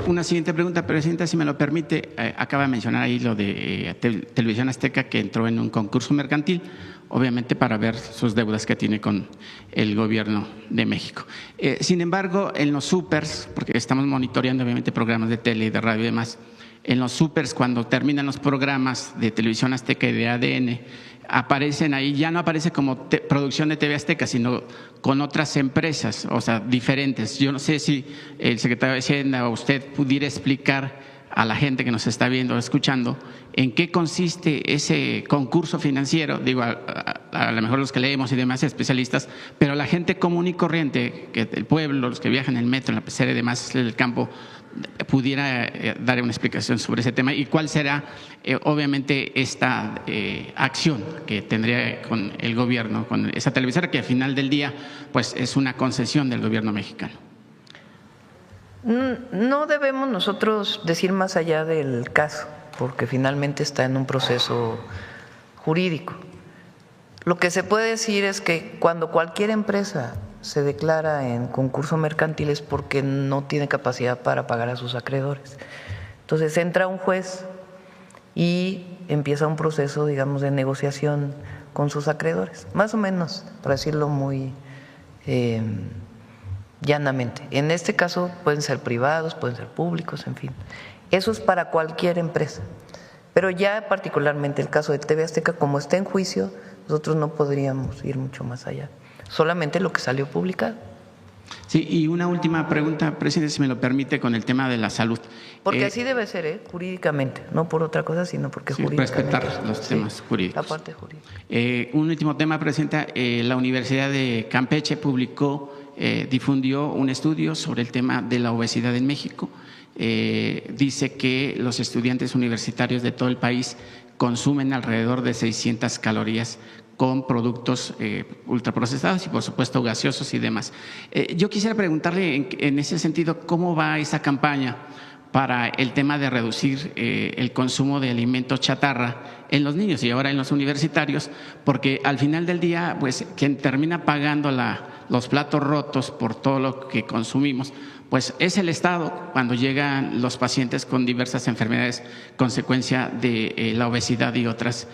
Una siguiente pregunta, presidenta, si me lo permite. Acaba de mencionar ahí lo de Televisión Azteca, que entró en un concurso mercantil, obviamente para ver sus deudas que tiene con el gobierno de México. Sin embargo, en los supers, porque estamos monitoreando obviamente programas de tele y de radio y demás, en los supers, cuando terminan los programas de Televisión Azteca y de ADN, aparecen ahí, ya no aparece como producción de TV Azteca, sino con otras empresas, o sea, diferentes. Yo no sé si el secretario de Hacienda o usted pudiera explicar a la gente que nos está viendo o escuchando en qué consiste ese concurso financiero. Digo, a lo mejor los que leemos y demás especialistas, pero la gente común y corriente, que el pueblo, los que viajan en el metro, en la pecera y demás del campo, pudiera dar una explicación sobre ese tema y cuál será obviamente esta acción que tendría con el gobierno, con esa televisora que al final del día pues es una concesión del gobierno mexicano. No debemos nosotros decir más allá del caso, porque finalmente está en un proceso jurídico. Lo que se puede decir es que cuando cualquier empresa se declara en concurso mercantil es porque no tiene capacidad para pagar a sus acreedores. Entonces entra un juez y empieza un proceso, digamos, de negociación con sus acreedores, más o menos, para decirlo muy llanamente. En este caso pueden ser privados, pueden ser públicos, en fin. Eso es para cualquier empresa. Pero ya particularmente el caso de TV Azteca, como está en juicio, nosotros no podríamos ir mucho más allá, solamente lo que salió publicado. Sí, y una última pregunta, presidente, si me lo permite, con el tema de la salud. Porque así debe ser, jurídicamente, no por otra cosa, sino porque sí, jurídicamente. Respetar los temas jurídicos. La parte jurídica. Un último tema, presidenta. La Universidad de Campeche difundió un estudio sobre el tema de la obesidad en México. Dice que los estudiantes universitarios de todo el país consumen alrededor de 600 calorías con productos ultraprocesados y por supuesto gaseosos y demás. Yo quisiera preguntarle en ese sentido cómo va esa campaña para el tema de reducir el consumo de alimentos chatarra en los niños y ahora en los universitarios, porque al final del día, pues quien termina pagando los platos rotos por todo lo que consumimos, pues es el Estado cuando llegan los pacientes con diversas enfermedades, consecuencia de la obesidad y otras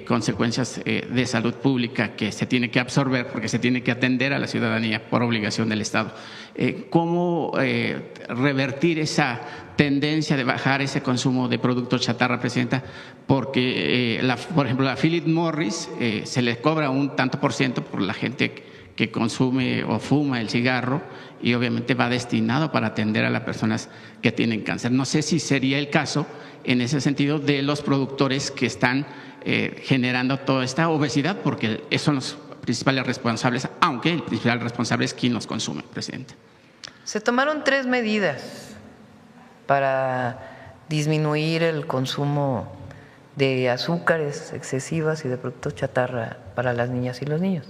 consecuencias de salud pública que se tiene que absorber porque se tiene que atender a la ciudadanía por obligación del Estado. ¿Cómo revertir esa tendencia de bajar ese consumo de productos chatarra, presidenta? Porque, por ejemplo, a Philip Morris se le cobra un tanto por ciento por la gente que consume o fuma el cigarro y obviamente va destinado para atender a las personas que tienen cáncer. No sé si sería el caso en ese sentido de los productores que están generando toda esta obesidad, porque esos son los principales responsables, aunque el principal responsable es quien los consume, presidente. Se tomaron 3 medidas para disminuir el consumo de azúcares excesivas y de productos chatarra para las niñas y los niños.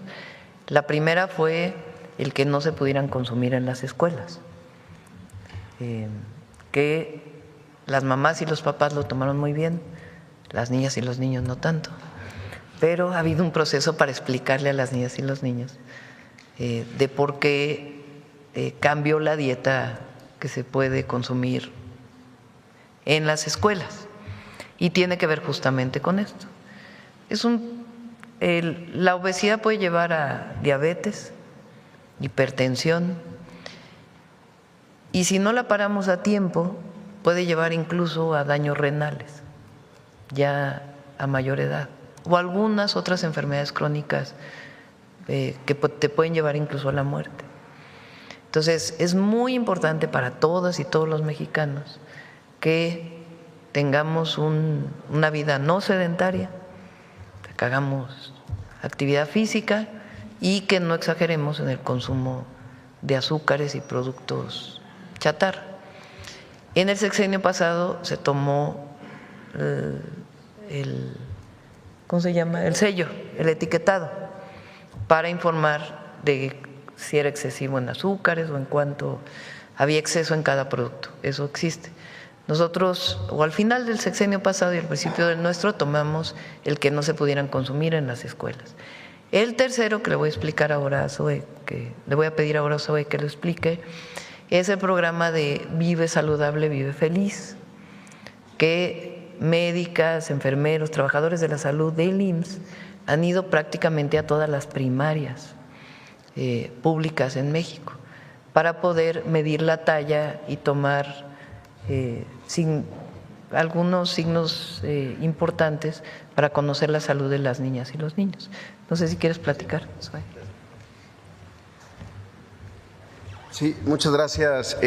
La primera fue el que no se pudieran consumir en las escuelas, que las mamás y los papás lo tomaron muy bien, las niñas y los niños no tanto, pero ha habido un proceso para explicarle a las niñas y los niños de por qué cambió la dieta que se puede consumir en las escuelas y tiene que ver justamente con esto. La obesidad puede llevar a diabetes, hipertensión, y si no la paramos a tiempo, puede llevar incluso a daños renales, ya a mayor edad, o algunas otras enfermedades crónicas que te pueden llevar incluso a la muerte. Entonces, es muy importante para todas y todos los mexicanos que tengamos una vida no sedentaria, que hagamos actividad física y que no exageremos en el consumo de azúcares y productos chatarra. En el sexenio pasado se tomó ¿cómo se llama? El sello, el etiquetado, para informar de si era excesivo en azúcares o en cuánto había exceso en cada producto. Eso existe. Nosotros, o al final del sexenio pasado y al principio del nuestro, tomamos el que no se pudieran consumir en las escuelas. El tercero, que le voy a explicar ahora a Zoe, que le voy a pedir ahora a Zoe que lo explique, es el programa de Vive Saludable, Vive Feliz, que médicas, enfermeros, trabajadores de la salud del IMSS han ido prácticamente a todas las primarias públicas en México para poder medir la talla y tomar algunos signos importantes para conocer la salud de las niñas y los niños. No sé si quieres platicar, Zoe. Sí, muchas gracias,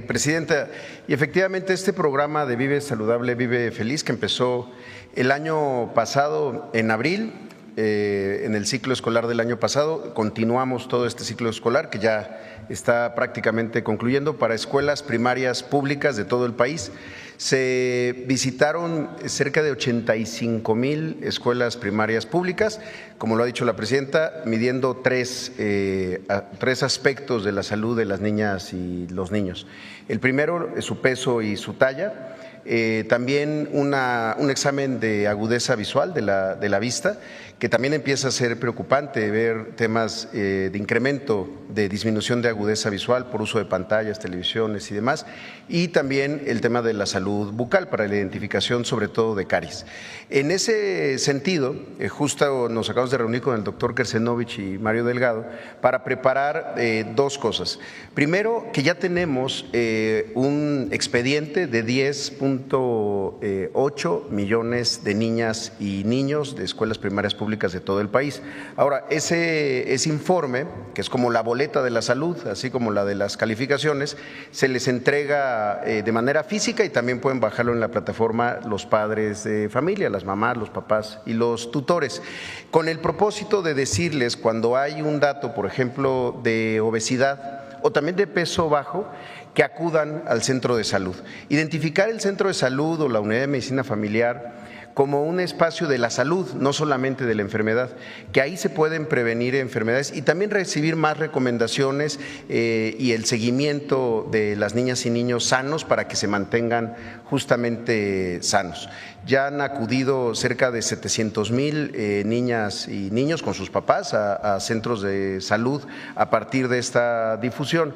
presidenta. Y efectivamente este programa de Vive Saludable, Vive Feliz, que empezó el año pasado en abril, en el ciclo escolar del año pasado, continuamos todo este ciclo escolar que ya está prácticamente concluyendo para escuelas primarias públicas de todo el país. Se visitaron cerca de 85,000 escuelas primarias públicas, como lo ha dicho la presidenta, midiendo tres aspectos de la salud de las niñas y los niños. El primero es su peso y su talla, también un examen de agudeza visual de la vista, que también empieza a ser preocupante ver temas de incremento, de disminución de agudeza visual por uso de pantallas, televisiones y demás, y también el tema de la salud bucal para la identificación sobre todo de caries. En ese sentido, justo nos acabamos de reunir con el doctor Kersenovich y Mario Delgado para preparar dos cosas. Primero, que ya tenemos un expediente de 10 3.8 millones de niñas y niños de escuelas primarias públicas de todo el país. Ahora, ese informe, que es como la boleta de la salud, así como la de las calificaciones, se les entrega de manera física y también pueden bajarlo en la plataforma los padres de familia, las mamás, los papás y los tutores, con el propósito de decirles cuando hay un dato, por ejemplo, de obesidad o también de peso bajo, que acudan al centro de salud. Identificar el centro de salud o la unidad de medicina familiar como un espacio de la salud, no solamente de la enfermedad, que ahí se pueden prevenir enfermedades y también recibir más recomendaciones y el seguimiento de las niñas y niños sanos para que se mantengan justamente sanos. Ya han acudido cerca de 700,000 niñas y niños con sus papás a centros de salud a partir de esta difusión.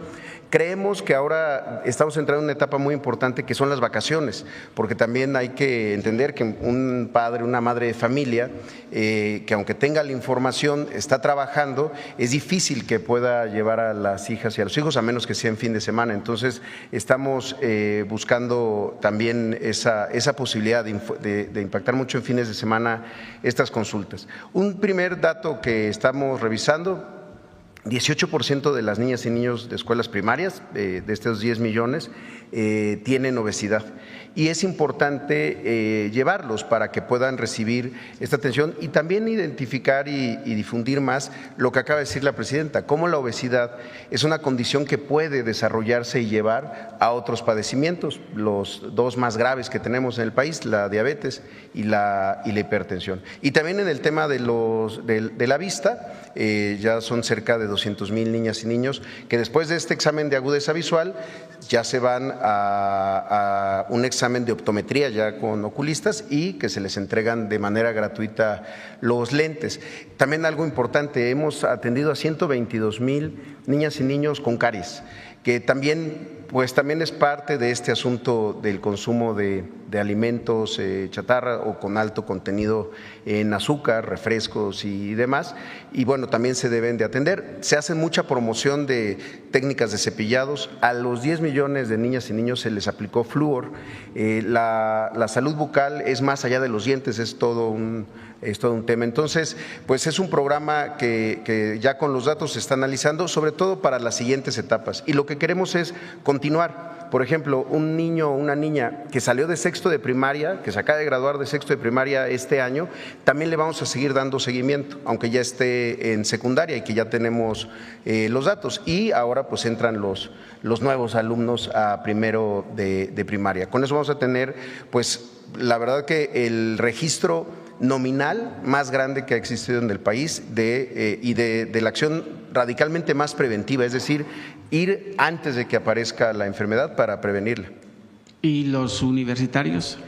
Creemos que ahora estamos entrando en una etapa muy importante que son las vacaciones, porque también hay que entender que un padre, una madre de familia, que aunque tenga la información, está trabajando, es difícil que pueda llevar a las hijas y a los hijos, a menos que sea en fin de semana. Entonces, estamos buscando también esa posibilidad de impactar mucho en fines de semana estas consultas. Un primer dato que estamos revisando: 18% de las niñas y niños de escuelas primarias, de estos 10 millones, tienen obesidad. Y es importante llevarlos para que puedan recibir esta atención y también identificar y difundir más lo que acaba de decir la presidenta, cómo la obesidad es una condición que puede desarrollarse y llevar a otros padecimientos, los dos más graves que tenemos en el país, la diabetes y la hipertensión. Y también en el tema de la vista, ya son cerca de 200,000 niñas y niños que después de este examen de agudeza visual ya se van a un examen de optometría ya con oculistas y que se les entregan de manera gratuita los lentes. También algo importante, hemos atendido a 122,000 niñas y niños con caries, que también es parte de este asunto del consumo de alimentos chatarra o con alto contenido en azúcar, refrescos y demás, y bueno, también se deben de atender. Se hace mucha promoción de técnicas de cepillados. A los 10 millones de niñas y niños se les aplicó flúor. La salud bucal es más allá de los dientes, es todo un tema. Entonces, pues es un programa que ya con los datos se está analizando, sobre todo para las siguientes etapas. Y lo que queremos es continuar. Por ejemplo, un niño o una niña que salió de sexto de primaria, que se acaba de graduar de sexto de primaria este año, también le vamos a seguir dando seguimiento, aunque ya esté en secundaria y que ya tenemos los datos. Y ahora pues entran los nuevos alumnos a primero de primaria. Con eso vamos a tener, pues la verdad que el registro nominal más grande que ha existido en el país de la acción radicalmente más preventiva, es decir, ir antes de que aparezca la enfermedad para prevenirla. ¿Y los universitarios?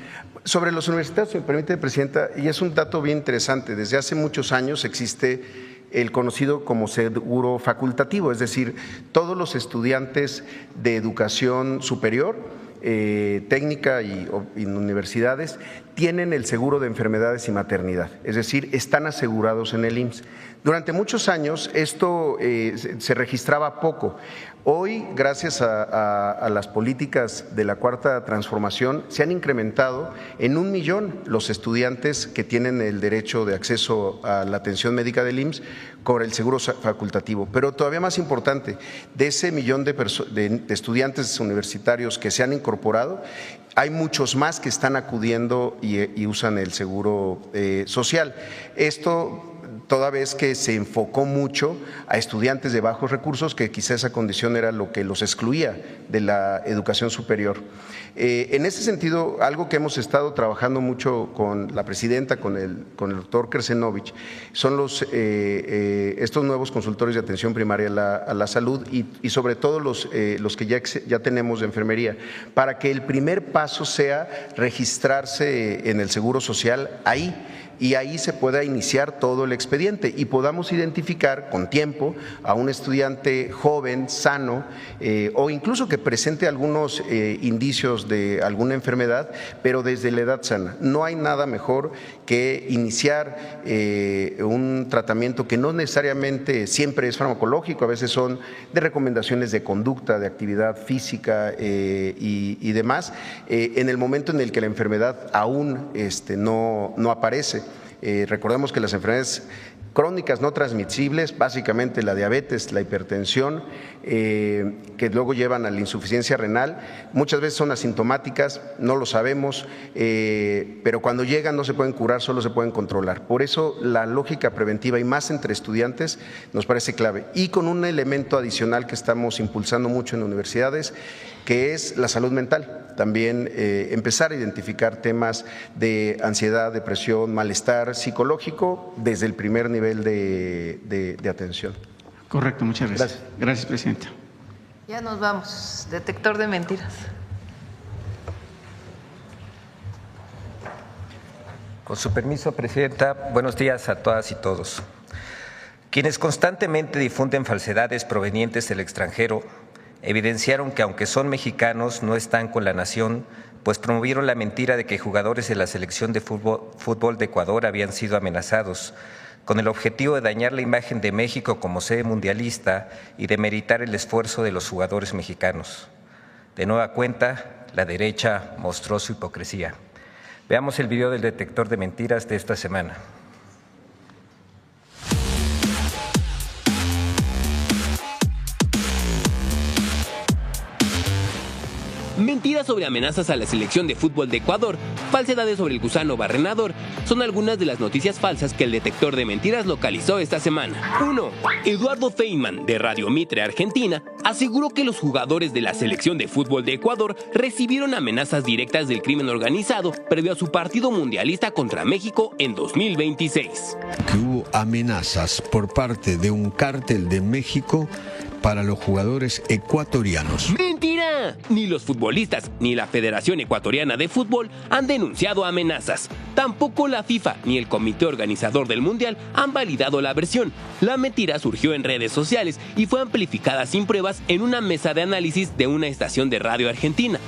Sobre los universitarios, si me permite, Presidenta, y es un dato bien interesante, desde hace muchos años existe el conocido como seguro facultativo, es decir, todos los estudiantes de educación superior, técnica y universidades tienen el seguro de enfermedades y maternidad, es decir, están asegurados en el IMSS. Durante muchos años esto se registraba poco. Hoy, gracias a las políticas de la Cuarta Transformación, se han incrementado en 1 millón los estudiantes que tienen el derecho de acceso a la atención médica del IMSS con el seguro facultativo. Pero todavía más importante, de ese millón de estudiantes universitarios que se han incorporado, hay muchos más que están acudiendo y usan el seguro social. Esto toda vez que se enfocó mucho a estudiantes de bajos recursos, que quizá esa condición era lo que los excluía de la educación superior. En ese sentido, algo que hemos estado trabajando mucho con la presidenta, con el doctor Krsenovich, son estos nuevos consultorios de atención primaria a la salud y sobre todo los que ya tenemos de enfermería, para que el primer paso sea registrarse en el Seguro Social ahí. y ahí se pueda iniciar todo el expediente y podamos identificar con tiempo a un estudiante joven, sano, o incluso que presente algunos indicios de alguna enfermedad, pero desde la edad sana. No hay nada mejor que iniciar un tratamiento que no necesariamente siempre es farmacológico, a veces son de recomendaciones de conducta, de actividad física y demás, en el momento en el que la enfermedad aún no aparece. Recordemos que las enfermedades crónicas no transmisibles, básicamente la diabetes, la hipertensión, que luego llevan a la insuficiencia renal, muchas veces son asintomáticas, no lo sabemos, pero cuando llegan no se pueden curar, solo se pueden controlar. Por eso la lógica preventiva, y más entre estudiantes, nos parece clave. Y con un elemento adicional que estamos impulsando mucho en universidades, que es la salud mental. También empezar a identificar temas de ansiedad, depresión, malestar psicológico desde el primer nivel de atención. Correcto, muchas gracias. Gracias, presidenta. Ya nos vamos. Detector de mentiras. Con su permiso, presidenta, buenos días a todas y todos. Quienes constantemente difunden falsedades provenientes del extranjero evidenciaron que aunque son mexicanos no están con la nación, pues promovieron la mentira de que jugadores de la selección de fútbol de Ecuador habían sido amenazados, con el objetivo de dañar la imagen de México como sede mundialista y demeritar el esfuerzo de los jugadores mexicanos. De nueva cuenta, la derecha mostró su hipocresía. Veamos el video del detector de mentiras de esta semana. Mentiras sobre amenazas a la selección de fútbol de Ecuador, falsedades sobre el gusano barrenador, son algunas de las noticias falsas que el detector de mentiras localizó esta semana. 1. Eduardo Feynman, de Radio Mitre Argentina, aseguró que los jugadores de la selección de fútbol de Ecuador recibieron amenazas directas del crimen organizado previo a su partido mundialista contra México en 2026. Que hubo amenazas por parte de un cártel de México para los jugadores ecuatorianos. ¡Mentira! Ni los futbolistas ni la Federación Ecuatoriana de Fútbol han denunciado amenazas. Tampoco la FIFA ni el comité organizador del Mundial han validado la versión. La mentira surgió en redes sociales y fue amplificada sin pruebas en una mesa de análisis de una estación de radio argentina.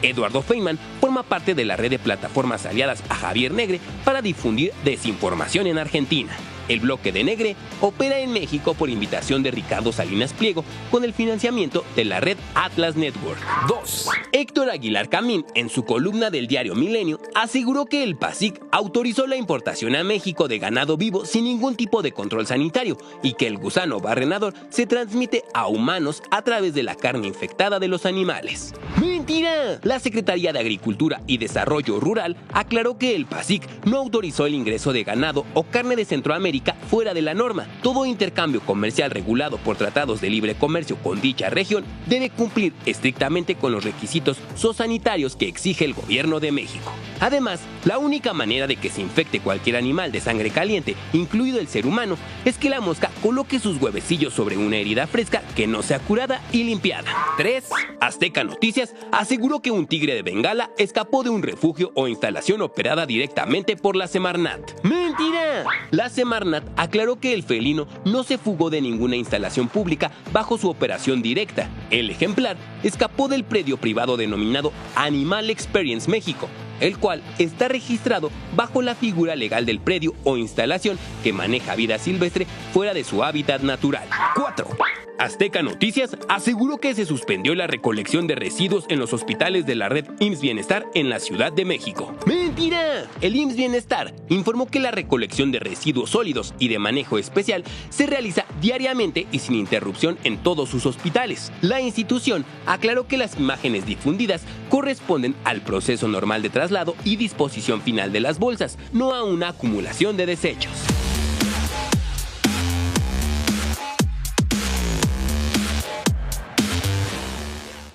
Eduardo Feynman forma parte de la red de plataformas aliadas a Javier Negre para difundir desinformación en Argentina. El bloque de Negre opera en México por invitación de Ricardo Salinas Pliego con el financiamiento de la red Atlas Network. 2. Héctor Aguilar Camín, en su columna del diario Milenio, aseguró que el PASIC autorizó la importación a México de ganado vivo sin ningún tipo de control sanitario y que el gusano barrenador se transmite a humanos a través de la carne infectada de los animales. ¡Mentira! La Secretaría de Agricultura y Desarrollo Rural aclaró que el PASIC no autorizó el ingreso de ganado o carne de Centroamérica fuera de la norma. Todo intercambio comercial regulado por tratados de libre comercio con dicha región debe cumplir estrictamente con los requisitos zoosanitarios que exige el gobierno de México. Además, la única manera de que se infecte cualquier animal de sangre caliente, incluido el ser humano, es que la mosca coloque sus huevecillos sobre una herida fresca que no sea curada y limpiada. 3. Azteca Noticias aseguró que un tigre de Bengala escapó de un refugio o instalación operada directamente por la Semarnat. ¡Mentira! La Semarnat aclaró que el felino no se fugó de ninguna instalación pública bajo su operación directa. El ejemplar escapó del predio privado denominado Animal Experience México, el cual está registrado bajo la figura legal del predio o instalación que maneja vida silvestre fuera de su hábitat natural. 4. Azteca Noticias aseguró que se suspendió la recolección de residuos en los hospitales de la red IMSS Bienestar en la Ciudad de México. ¡Mentira! El IMSS Bienestar informó que la recolección de residuos sólidos y de manejo especial se realiza diariamente y sin interrupción en todos sus hospitales. La institución aclaró que las imágenes difundidas corresponden al proceso normal de traslado y disposición final de las bolsas, no a una acumulación de desechos.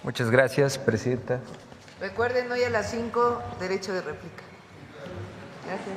Muchas gracias, presidenta. Recuerden, hoy a las 5, derecho de réplica. Gracias.